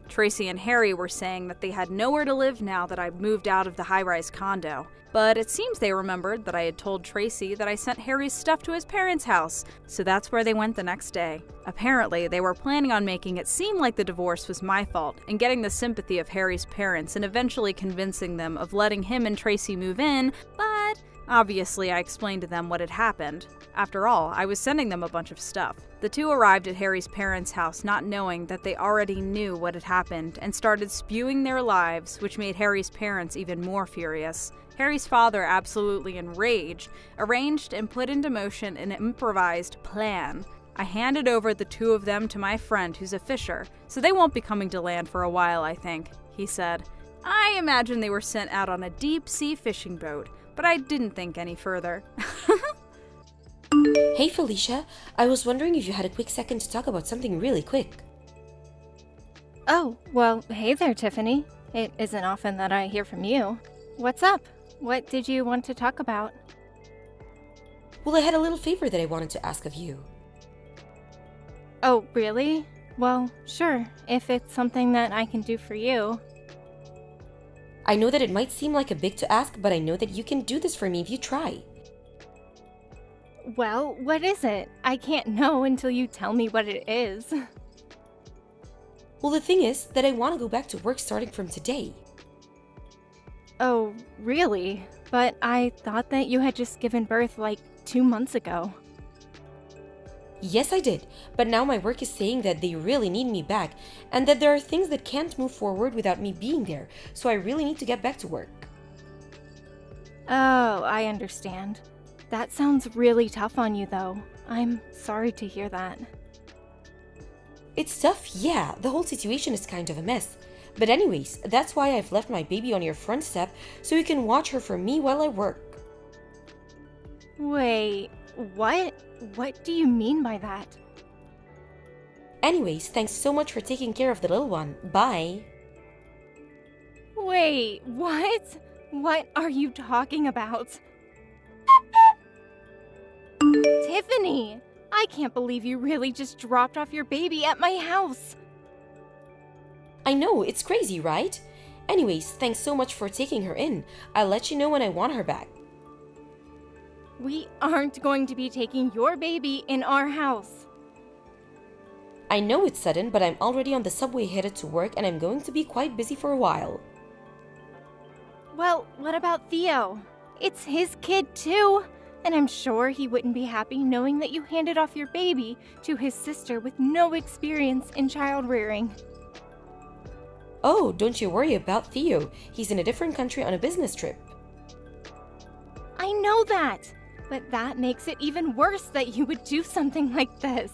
Tracy and Harry were saying that they had nowhere to live now that I'd moved out of the high-rise condo. But it seems they remembered that I had told Tracy that I sent Harry's stuff to his parents' house, so that's where they went the next day. Apparently, they were planning on making it seem like the divorce was my fault and getting the sympathy of Harry's parents and eventually convincing them of letting him and Tracy move in, but obviously I explained to them what had happened. After all, I was sending them a bunch of stuff. The two arrived at Harry's parents' house not knowing that they already knew what had happened and started spewing their lives, which made Harry's parents even more furious. Harry's father, absolutely enraged, arranged and put into motion an improvised plan. I handed over the two of them to my friend who's a fisher, so they won't be coming to land for a while, I think, he said. I imagine they were sent out on a deep-sea fishing boat, but I didn't think any further. Hey Felicia, I was wondering if you had a quick second to talk about something really quick. Oh, well, hey there, Tiffany. It isn't often that I hear from you. What's up? What did you want to talk about? Well, I had a little favor that I wanted to ask of you. Oh, really? Well, sure, if it's something that I can do for you. I know that it might seem like a big to ask, but I know that you can do this for me if you try. Well, what is it? I can't know until you tell me what it is. Well, the thing is that I want to go back to work starting from today. Oh, really? But I thought that you had just given birth like 2 months ago. Yes, I did, but now my work is saying that they really need me back and that there are things that can't move forward without me being there, so I really need to get back to work. Oh, I understand. That sounds really tough on you, though. I'm sorry to hear that. It's tough, yeah, the whole situation is kind of a mess. But anyways, that's why I've left my baby on your front step so you can watch her for me while I work. Wait, what? What do you mean by that? Anyways, thanks so much for taking care of the little one. Bye. Wait, what? What are you talking about? Tiffany! I can't believe you really just dropped off your baby at my house. I know, it's crazy, right? Anyways, thanks so much for taking her in. I'll let you know when I want her back. We aren't going to be taking your baby in our house. I know it's sudden, but I'm already on the subway headed to work and I'm going to be quite busy for a while. Well, what about Theo? It's his kid too. And I'm sure he wouldn't be happy knowing that you handed off your baby to his sister with no experience in child rearing. Oh, don't you worry about Theo. He's in a different country on a business trip. I know that, but that makes it even worse that you would do something like this.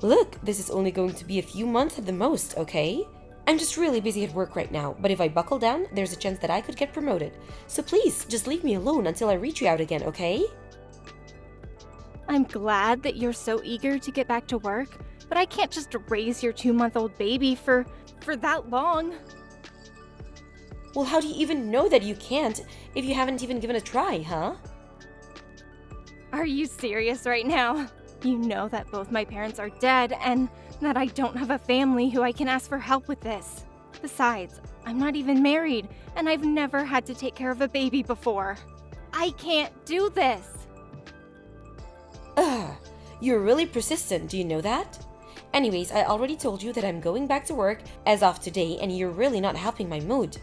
Look, this is only going to be a few months at the most, okay? I'm just really busy at work right now, but if I buckle down, there's a chance that I could get promoted. So please, just leave me alone until I reach you out again, okay? I'm glad that you're so eager to get back to work, but I can't just raise your 2-month-old baby for that long. Well, how do you even know that you can't if you haven't even given a try, huh? Are you serious right now? You know that both my parents are dead and that I don't have a family who I can ask for help with this. Besides, I'm not even married and I've never had to take care of a baby before. I can't do this. Ugh, you're really persistent, do you know that? Anyways, I already told you that I'm going back to work as of today and you're really not helping my mood.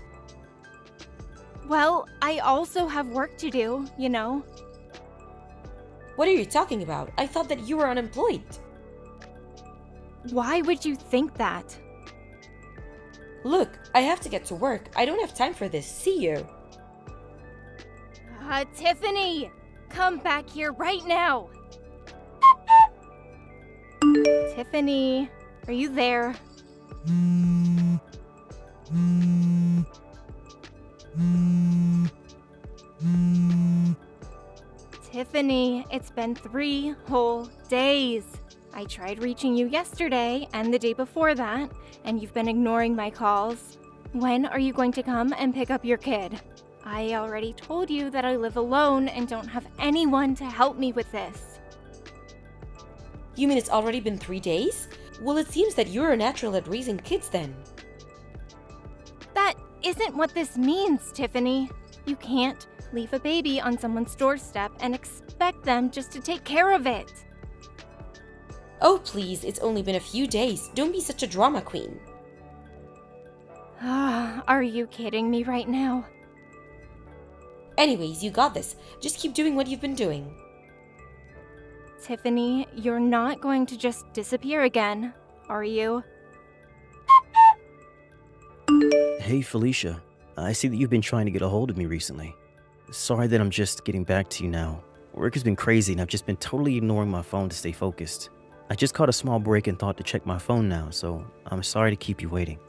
Well, I also have work to do, you know. What are you talking about? I thought that you were unemployed. Why would you think that? Look, I have to get to work. I don't have time for this. See you. Tiffany! Come back here right now! Tiffany, are you there? Tiffany, it's been 3 whole days. I tried reaching you yesterday and the day before that, and you've been ignoring my calls. When are you going to come and pick up your kid? I already told you that I live alone and don't have anyone to help me with this. You mean it's already been 3 days? Well, it seems that you're a natural at raising kids then. That isn't what this means, Tiffany. You can't leave a baby on someone's doorstep and expect them just to take care of it. Oh, please, it's only been a few days. Don't be such a drama queen. Are you kidding me right now? Anyways, you got this. Just keep doing what you've been doing. Tiffany, you're not going to just disappear again, are you? Hey, Felicia. I see that you've been trying to get a hold of me recently. Sorry that I'm just getting back to you now. Work has been crazy and I've just been totally ignoring my phone to stay focused. I just caught a small break and thought to check my phone now, so I'm sorry to keep you waiting.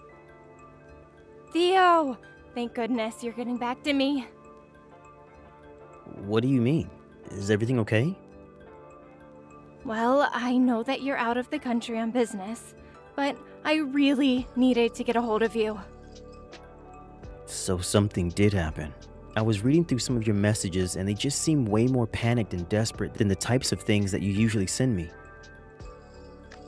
Theo! Thank goodness you're getting back to me. What do you mean? Is everything okay? Well, I know that you're out of the country on business, but I really needed to get a hold of you. So something did happen. I was reading through some of your messages and they just seem way more panicked and desperate than the types of things that you usually send me.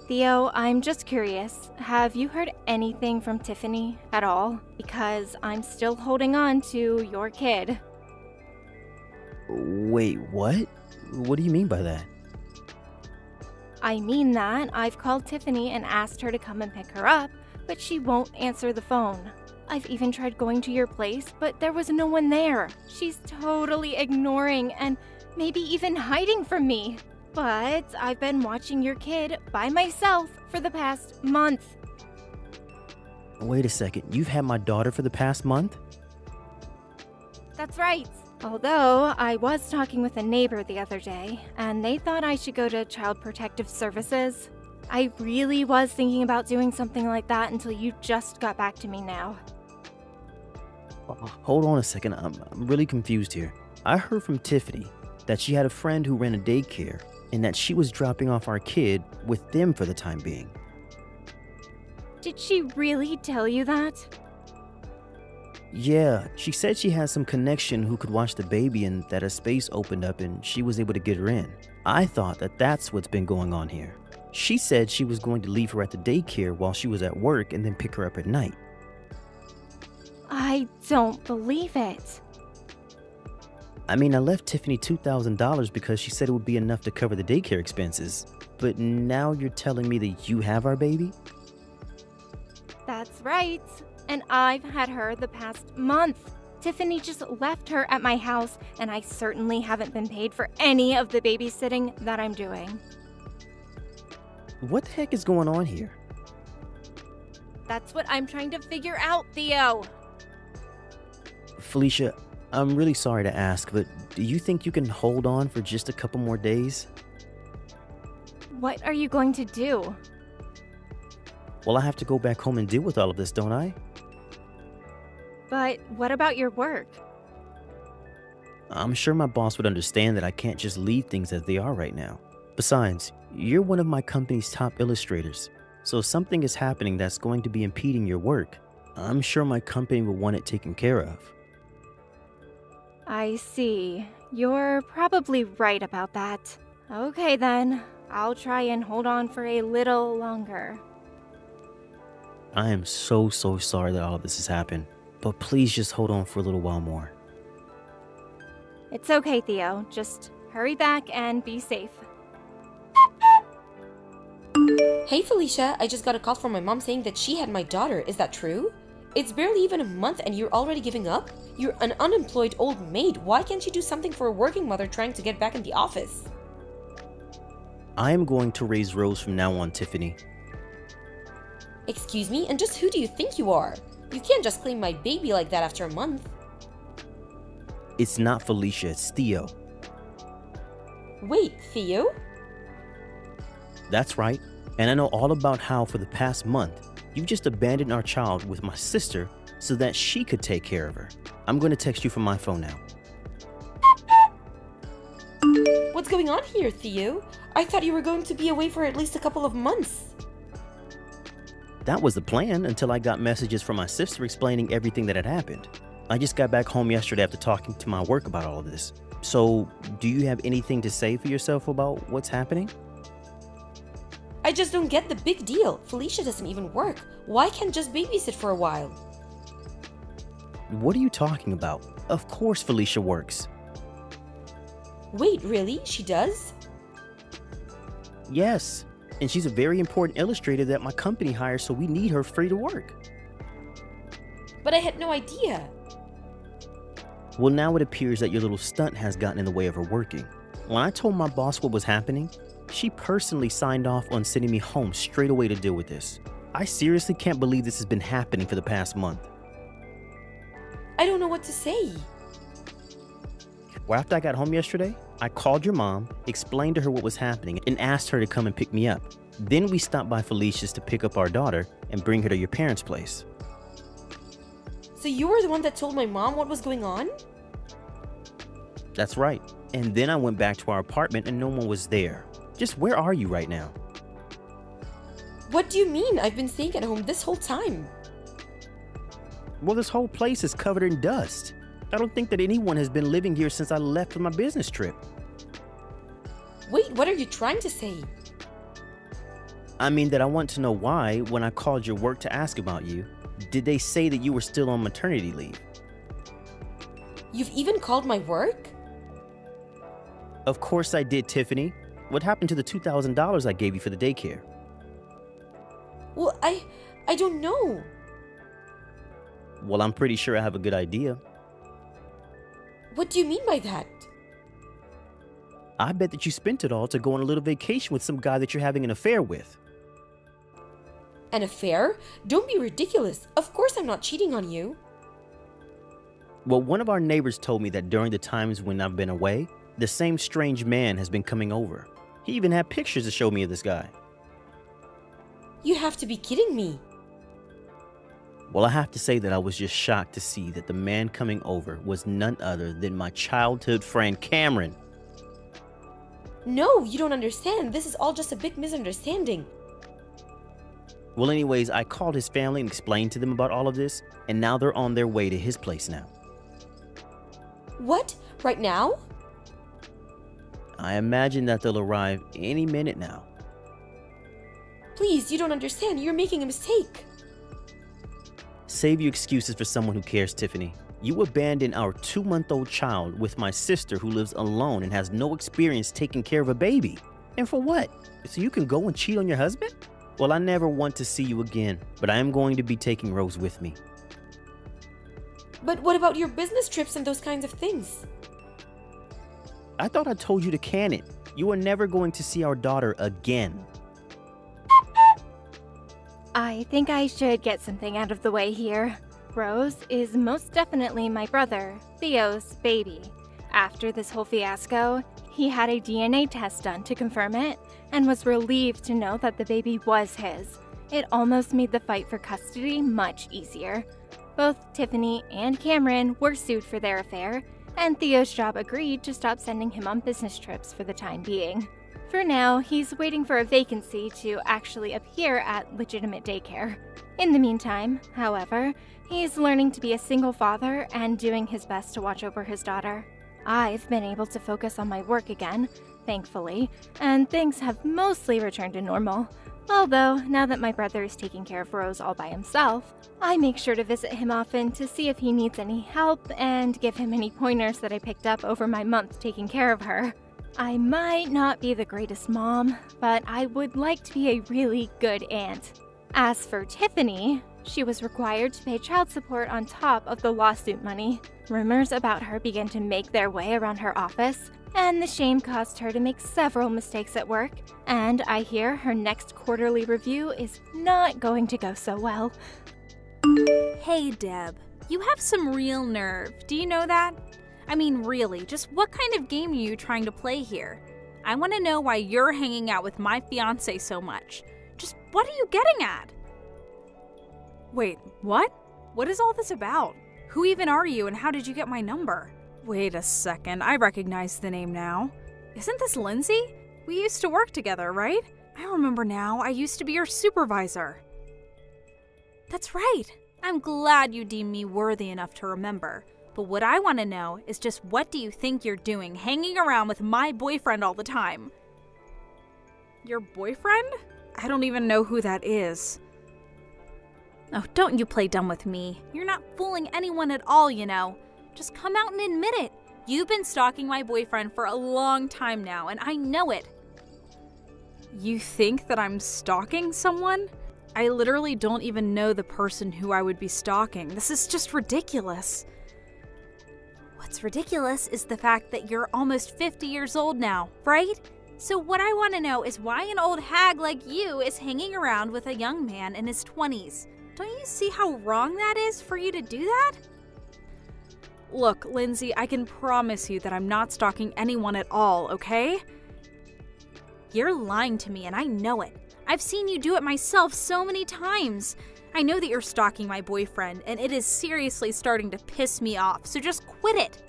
Theo, I'm just curious. Have you heard anything from Tiffany at all? Because I'm still holding on to your kid. Wait, what? What do you mean by that? I mean that I've called Tiffany and asked her to come and pick her up, but she won't answer the phone. I've even tried going to your place, but there was no one there. She's totally ignoring and maybe even hiding from me. But I've been watching your kid by myself for the past month. Wait a second, you've had my daughter for the past month? That's right. Although I was talking with a neighbor the other day, and they thought I should go to Child Protective Services. I really was thinking about doing something like that until you just got back to me now. Hold on a second, I'm really confused here. I heard from Tiffany that she had a friend who ran a daycare and that she was dropping off our kid with them for the time being. Did she really tell you that? Yeah, she said she had some connection who could watch the baby and that a space opened up and she was able to get her in. I thought that that's what's been going on here. She said she was going to leave her at the daycare while she was at work and then pick her up at night. I don't believe it. I mean, I left Tiffany $2,000 because she said it would be enough to cover the daycare expenses. But now you're telling me that you have our baby? That's right. And I've had her the past month. Tiffany just left her at my house, and I certainly haven't been paid for any of the babysitting that I'm doing. What the heck is going on here? That's what I'm trying to figure out, Theo. Felicia, I'm really sorry to ask, but do you think you can hold on for just a couple more days? What are you going to do? Well, I have to go back home and deal with all of this, don't I? But what about your work? I'm sure my boss would understand that I can't just leave things as they are right now. Besides, you're one of my company's top illustrators, so if something is happening that's going to be impeding your work, I'm sure my company will want it taken care of. I see. You're probably right about that. Okay then, I'll try and hold on for a little longer. I am so sorry that all of this has happened, but please just hold on for a little while more. It's okay, Theo. Just hurry back and be safe. Hey Felicia, I just got a call from my mom saying that she had my daughter. Is that true? It's barely even a month and you're already giving up? You're an unemployed old maid. Why can't you do something for a working mother trying to get back in the office? I am going to raise Rose from now on, Tiffany. Excuse me, and just who do you think you are? You can't just claim my baby like that after a month. It's not Felicia, it's Theo. Wait, Theo? That's right. And I know all about how for the past month, you've just abandoned our child with my sister so that she could take care of her. I'm going to text you from my phone now. What's going on here, Theo? I thought you were going to be away for at least a couple of months. That was the plan until I got messages from my sister explaining everything that had happened. I just got back home yesterday after talking to my work about all of this. So, do you have anything to say for yourself about what's happening? I just don't get the big deal. Felicia doesn't even work. Why can't just babysit for a while? What are you talking about? Of course Felicia works. Wait, really? She does? Yes, and she's a very important illustrator that my company hires, so we need her free to work. But I had no idea. Well, now it appears that your little stunt has gotten in the way of her working. When I told my boss what was happening, she personally signed off on sending me home straight away to deal with this. I seriously can't believe this has been happening for the past month. I don't know what to say. Well, after I got home yesterday, I called your mom, explained to her what was happening, and asked her to come and pick me up. Then we stopped by Felicia's to pick up our daughter and bring her to your parents' place. So you were the one that told my mom what was going on? That's right. And then I went back to our apartment and no one was there. Just where are you right now? What do you mean? I've been staying at home this whole time. Well, this whole place is covered in dust. I don't think that anyone has been living here since I left for my business trip. Wait, what are you trying to say? I mean that I want to know why, when I called your work to ask about you, did they say that you were still on maternity leave? You've even called my work? Of course I did, Tiffany. What happened to the $2,000 I gave you for the daycare? Well, I don't know. Well, I'm pretty sure I have a good idea. What do you mean by that? I bet that you spent it all to go on a little vacation with some guy that you're having an affair with. An affair? Don't be ridiculous. Of course I'm not cheating on you. Well, one of our neighbors told me that during the times when I've been away, the same strange man has been coming over. He even had pictures to show me of this guy. You have to be kidding me. Well, I have to say that I was just shocked to see that the man coming over was none other than my childhood friend Cameron. No, you don't understand. This is all just a big misunderstanding. Well, anyways, I called his family and explained to them about all of this, and now they're on their way to his place now. What? Right now? I imagine that they'll arrive any minute now. Please, you don't understand. You're making a mistake. Save your excuses for someone who cares, Tiffany. You abandoned our 2-month-old child with my sister who lives alone and has no experience taking care of a baby. And for what? So you can go and cheat on your husband? Well, I never want to see you again, but I am going to be taking Rose with me. But what about your business trips and those kinds of things? I thought I told you to can it. You are never going to see our daughter again. I think I should get something out of the way here. Rose is most definitely my brother, Theo's baby. After this whole fiasco, he had a DNA test done to confirm it and was relieved to know that the baby was his. It almost made the fight for custody much easier. Both Tiffany and Cameron were sued for their affair, and Theo's job agreed to stop sending him on business trips for the time being. For now, he's waiting for a vacancy to actually appear at legitimate daycare. In the meantime, however, he's learning to be a single father and doing his best to watch over his daughter. I've been able to focus on my work again, thankfully, and things have mostly returned to normal. Although, now that my brother is taking care of Rose all by himself, I make sure to visit him often to see if he needs any help and give him any pointers that I picked up over my month taking care of her. I might not be the greatest mom, but I would like to be a really good aunt. As for Tiffany, she was required to pay child support on top of the lawsuit money. Rumors about her began to make their way around her office, and the shame caused her to make several mistakes at work, and I hear her next quarterly review is not going to go so well. Hey, Deb, you have some real nerve. Do you know that? I mean, really, just what kind of game are you trying to play here? I want to know why you're hanging out with my fiancé so much. Just what are you getting at? Wait, what? What is all this about? Who even are you and how did you get my number? Wait a second, I recognize the name now. Isn't this Lindsay? We used to work together, right? I remember now, I used to be your supervisor. That's right. I'm glad you deem me worthy enough to remember. But what I want to know is just what do you think you're doing hanging around with my boyfriend all the time? Your boyfriend? I don't even know who that is. Oh, don't you play dumb with me. You're not fooling anyone at all, you know. Just come out and admit it. You've been stalking my boyfriend for a long time now, and I know it. You think that I'm stalking someone? I literally don't even know the person who I would be stalking. This is just ridiculous. What's ridiculous is the fact that you're almost 50 years old now, right? So what I want to know is why an old hag like you is hanging around with a young man in his 20s. Don't you see how wrong that is for you to do that? Look, Lindsay, I can promise you that I'm not stalking anyone at all, okay? You're lying to me and I know it. I've seen you do it myself so many times. I know that you're stalking my boyfriend, and it is seriously starting to piss me off, so just quit it.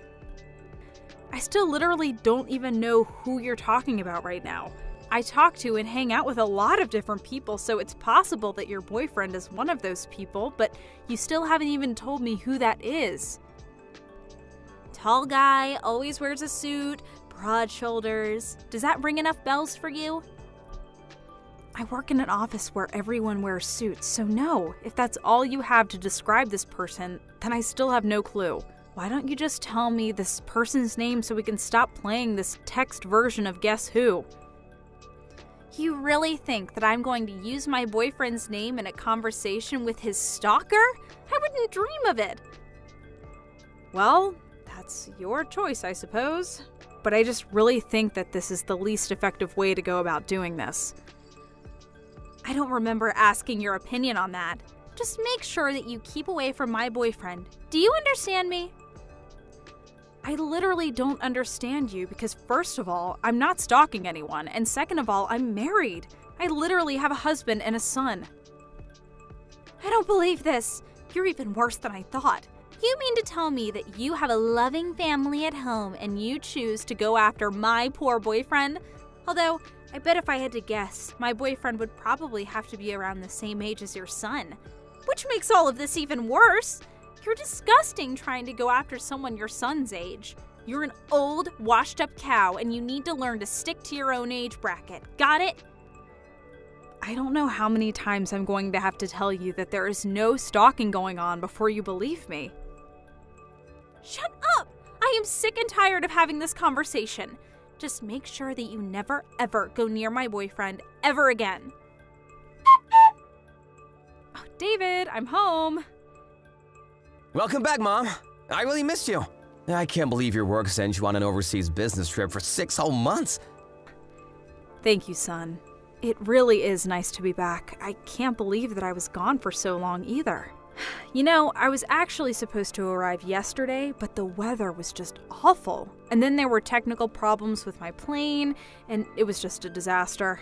I still literally don't even know who you're talking about right now. I talk to and hang out with a lot of different people, so it's possible that your boyfriend is one of those people, but you still haven't even told me who that is. Tall guy, always wears a suit, broad shoulders. Does that ring enough bells for you? I work in an office where everyone wears suits, so no, if that's all you have to describe this person, then I still have no clue. Why don't you just tell me this person's name so we can stop playing this text version of Guess Who? You really think that I'm going to use my boyfriend's name in a conversation with his stalker? I wouldn't dream of it. Well, that's your choice, I suppose. But I just really think that this is the least effective way to go about doing this. I don't remember asking your opinion on that. Just make sure that you keep away from my boyfriend. Do you understand me? I literally don't understand you because first of all, I'm not stalking anyone, and second of all, I'm married. I literally have a husband and a son. I don't believe this. You're even worse than I thought. You mean to tell me that you have a loving family at home and you choose to go after my poor boyfriend? Although, I bet if I had to guess, my boyfriend would probably have to be around the same age as your son. Which makes all of this even worse. You're disgusting trying to go after someone your son's age. You're an old, washed-up cow, and you need to learn to stick to your own age bracket. Got it? I don't know how many times I'm going to have to tell you that there is no stalking going on before you believe me. Shut up! I am sick and tired of having this conversation. Just make sure that you never, ever go near my boyfriend ever again. Oh, David, I'm home. Welcome back, Mom. I really missed you. I can't believe your work sent you on an overseas business trip for 6 whole months. Thank you, son. It really is nice to be back. I can't believe that I was gone for so long either. You know, I was actually supposed to arrive yesterday, but the weather was just awful. And then there were technical problems with my plane, and it was just a disaster.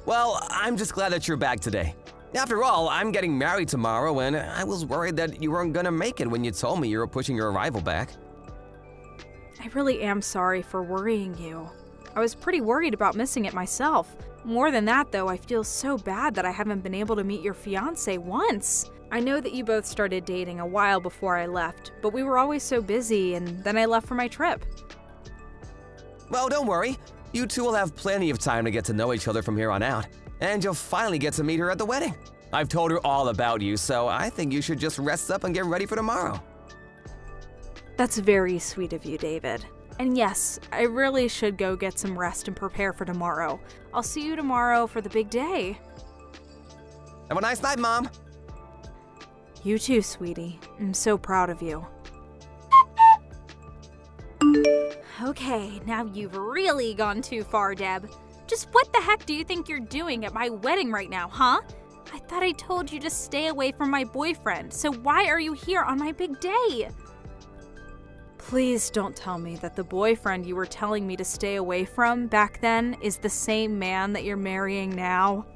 Well, I'm just glad that you're back today. After all, I'm getting married tomorrow, and I was worried that you weren't gonna make it when you told me you were pushing your arrival back. I really am sorry for worrying you. I was pretty worried about missing it myself. More than that, though, I feel so bad that I haven't been able to meet your fiancé once. I know that you both started dating a while before I left, but we were always so busy, and then I left for my trip. Well, don't worry. You two will have plenty of time to get to know each other from here on out, and you'll finally get to meet her at the wedding. I've told her all about you, so I think you should just rest up and get ready for tomorrow. That's very sweet of you, David. And yes, I really should go get some rest and prepare for tomorrow. I'll see you tomorrow for the big day. Have a nice night, Mom. You too, sweetie. I'm so proud of you. Okay, now you've really gone too far, Deb. Just what the heck do you think you're doing at my wedding right now, huh? I thought I told you to stay away from my boyfriend, so why are you here on my big day? Please don't tell me that the boyfriend you were telling me to stay away from back then is the same man that you're marrying now.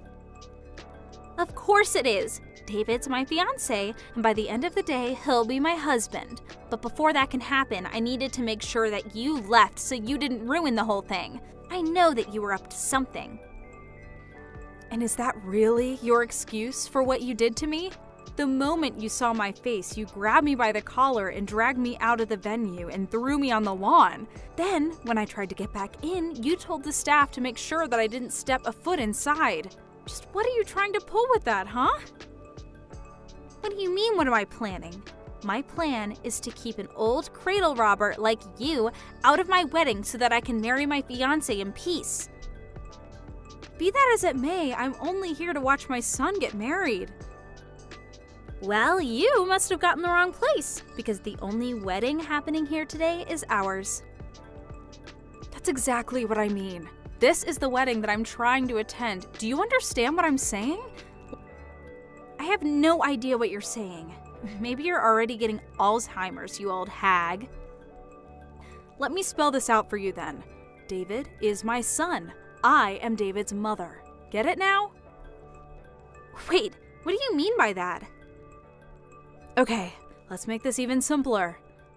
Of course it is. David's my fiancé, and by the end of the day, he'll be my husband. But before that can happen, I needed to make sure that you left so you didn't ruin the whole thing. I know that you were up to something. And is that really your excuse for what you did to me? The moment you saw my face, you grabbed me by the collar and dragged me out of the venue and threw me on the lawn. Then, when I tried to get back in, you told the staff to make sure that I didn't step a foot inside. Just what are you trying to pull with that, huh? What do you mean, what am I planning? My plan is to keep an old cradle robber like you out of my wedding so that I can marry my fiancé in peace. Be that as it may, I'm only here to watch my son get married. Well, you must have gotten the wrong place, because the only wedding happening here today is ours. That's exactly what I mean. This is the wedding that I'm trying to attend. Do you understand what I'm saying? I have no idea what you're saying. Maybe you're already getting Alzheimer's, you old hag. Let me spell this out for you then. David is my son. I am David's mother. Get it now? Wait, what do you mean by that? Okay, let's make this even simpler.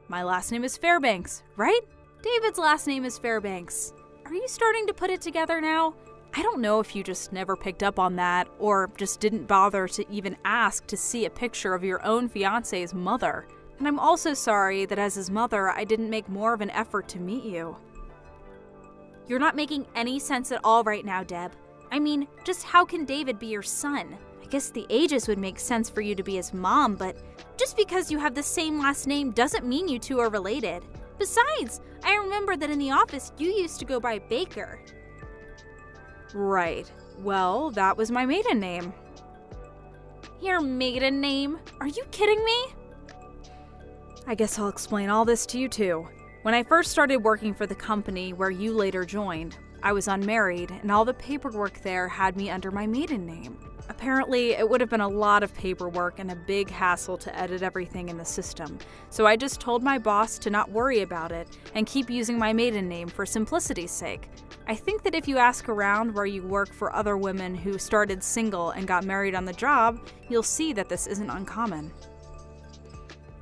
My last name is Fairbanks, right? David's last name is Fairbanks. Are you starting to put it together now? I don't know if you just never picked up on that or just didn't bother to even ask to see a picture of your own fiance's mother. And I'm also sorry that as his mother, I didn't make more of an effort to meet you. You're not making any sense at all right now, Deb. I mean, just how can David be your son? I guess the ages would make sense for you to be his mom, but just because you have the same last name doesn't mean you two are related. Besides, I remember that in the office you used to go by Baker. Right. Well, that was my maiden name. Your maiden name? Are you kidding me? I guess I'll explain all this to you too. When I first started working for the company where you later joined, I was unmarried and all the paperwork there had me under my maiden name. Apparently, it would have been a lot of paperwork and a big hassle to edit everything in the system, so I just told my boss to not worry about it and keep using my maiden name for simplicity's sake. I think that if you ask around where you work for other women who started single and got married on the job, you'll see that this isn't uncommon.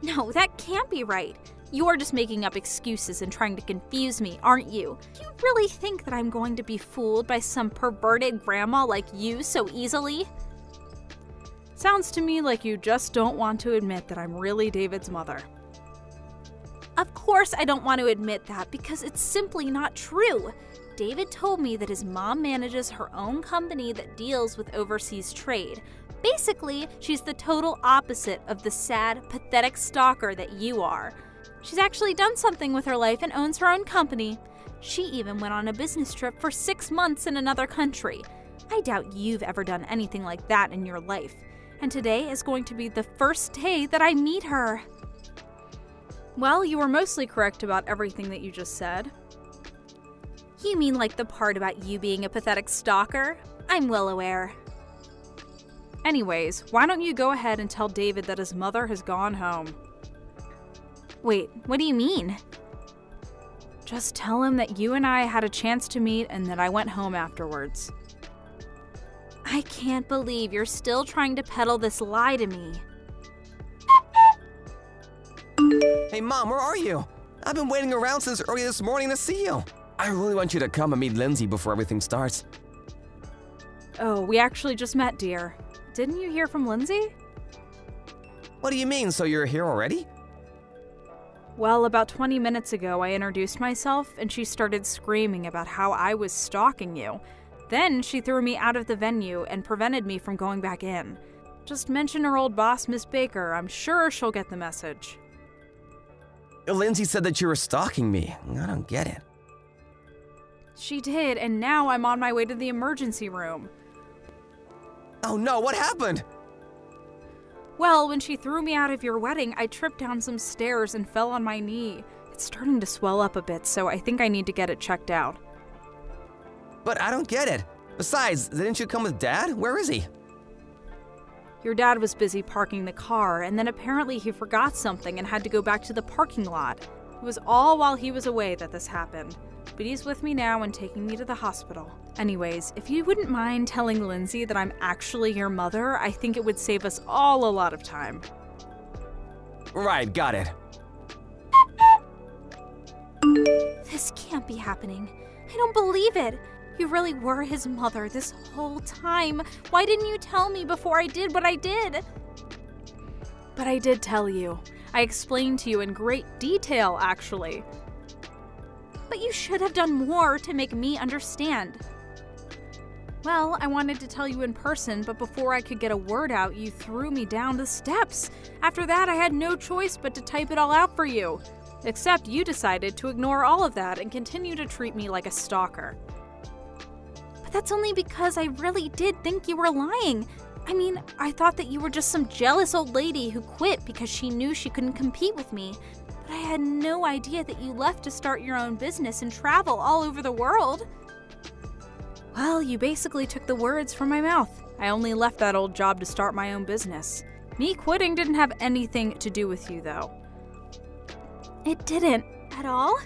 No, that can't be right. You're just making up excuses and trying to confuse me, aren't you? You really think that I'm going to be fooled by some perverted grandma like you so easily? Sounds to me like you just don't want to admit that I'm really David's mother. Of course I don't want to admit that because it's simply not true. David told me that his mom manages her own company that deals with overseas trade. Basically, she's the total opposite of the sad, pathetic stalker that you are. She's actually done something with her life and owns her own company. She even went on a business trip for 6 months in another country. I doubt you've ever done anything like that in your life. And today is going to be the first day that I meet her. Well, you were mostly correct about everything that you just said. You mean like the part about you being a pathetic stalker? I'm well aware. Anyways, why don't you go ahead and tell David that his mother has gone home? Wait, what do you mean? Just tell him that you and I had a chance to meet and that I went home afterwards. I can't believe you're still trying to peddle this lie to me. Hey, Mom, where are you? I've been waiting around since early this morning to see you. I really want you to come and meet Lindsay before everything starts. Oh, we actually just met, dear. Didn't you hear from Lindsay? What do you mean, so you're here already? Well, about 20 minutes ago, I introduced myself, and she started screaming about how I was stalking you. Then she threw me out of the venue and prevented me from going back in. Just mention her old boss, Miss Baker. I'm sure she'll get the message. Lindsay said that you were stalking me. I don't get it. She did, and now I'm on my way to the emergency room. Oh no, what happened? Well, when she threw me out of your wedding, I tripped down some stairs and fell on my knee. It's starting to swell up a bit, so I think I need to get it checked out. But I don't get it. Besides, didn't you come with Dad? Where is he? Your dad was busy parking the car, and then apparently he forgot something and had to go back to the parking lot. It was all while he was away that this happened. But he's with me now and taking me to the hospital. Anyways, if you wouldn't mind telling Lindsay that I'm actually your mother, I think it would save us all a lot of time. Right, got it. This can't be happening. I don't believe it. You really were his mother this whole time. Why didn't you tell me before I did what I did? But I did tell you. I explained to you in great detail, actually. But you should have done more to make me understand. Well, I wanted to tell you in person, but before I could get a word out, you threw me down the steps. After that, I had no choice but to type it all out for you. Except you decided to ignore all of that and continue to treat me like a stalker. But that's only because I really did think you were lying. I mean, I thought that you were just some jealous old lady who quit because she knew she couldn't compete with me. But I had no idea that you left to start your own business and travel all over the world. Well, you basically took the words from my mouth. I only left that old job to start my own business. Me quitting didn't have anything to do with you, though. It didn't at all?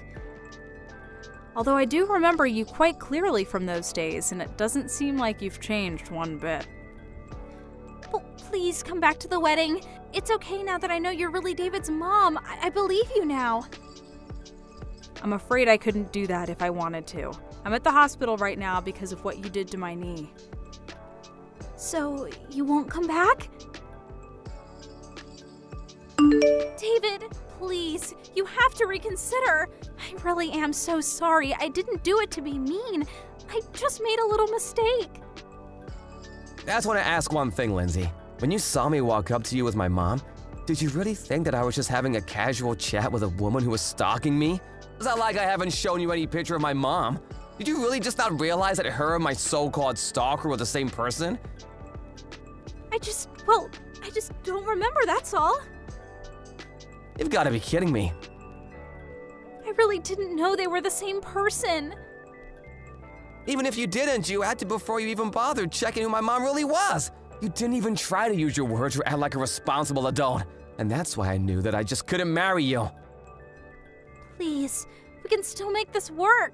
Although I do remember you quite clearly from those days, and it doesn't seem like you've changed one bit. Oh, please come back to the wedding. It's okay now that I know you're really David's mom. I believe you now. I'm afraid I couldn't do that if I wanted to. I'm at the hospital right now because of what you did to my knee. So, you won't come back? David, please, you have to reconsider. I really am so sorry. I didn't do it to be mean. I just made a little mistake. I just want to ask one thing, Lindsay. When you saw me walk up to you with my mom, did you really think that I was just having a casual chat with a woman who was stalking me? It's not like I haven't shown you any picture of my mom. Did you really just not realize that her and my so-called stalker were the same person? I just don't remember, that's all. You've got to be kidding me. I really didn't know they were the same person. Even if you didn't, you acted before you even bothered checking who my mom really was. You didn't even try to use your words or act like a responsible adult. And that's why I knew that I just couldn't marry you. Please, we can still make this work.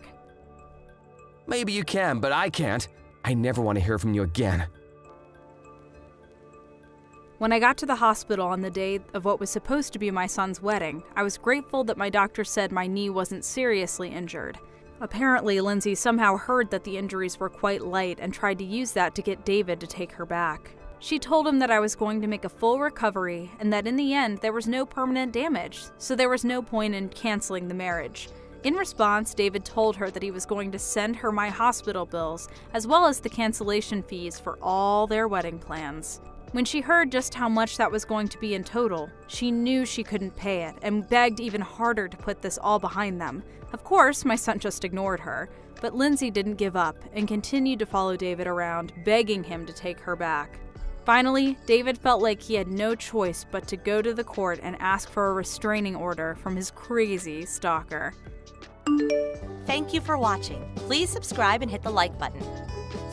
Maybe you can, but I can't. I never want to hear from you again. When I got to the hospital on the day of what was supposed to be my son's wedding, I was grateful that my doctor said my knee wasn't seriously injured. Apparently, Lindsay somehow heard that the injuries were quite light and tried to use that to get David to take her back. She told him that I was going to make a full recovery and that in the end there was no permanent damage, so there was no point in canceling the marriage. In response, David told her that he was going to send her my hospital bills, as well as the cancellation fees for all their wedding plans. When she heard just how much that was going to be in total, she knew she couldn't pay it and begged even harder to put this all behind them. Of course, my son just ignored her, but Lindsay didn't give up and continued to follow David around, begging him to take her back. Finally, David felt like he had no choice but to go to the court and ask for a restraining order from his crazy stalker. Thank you for watching. Please subscribe and hit the like button.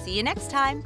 See you next time.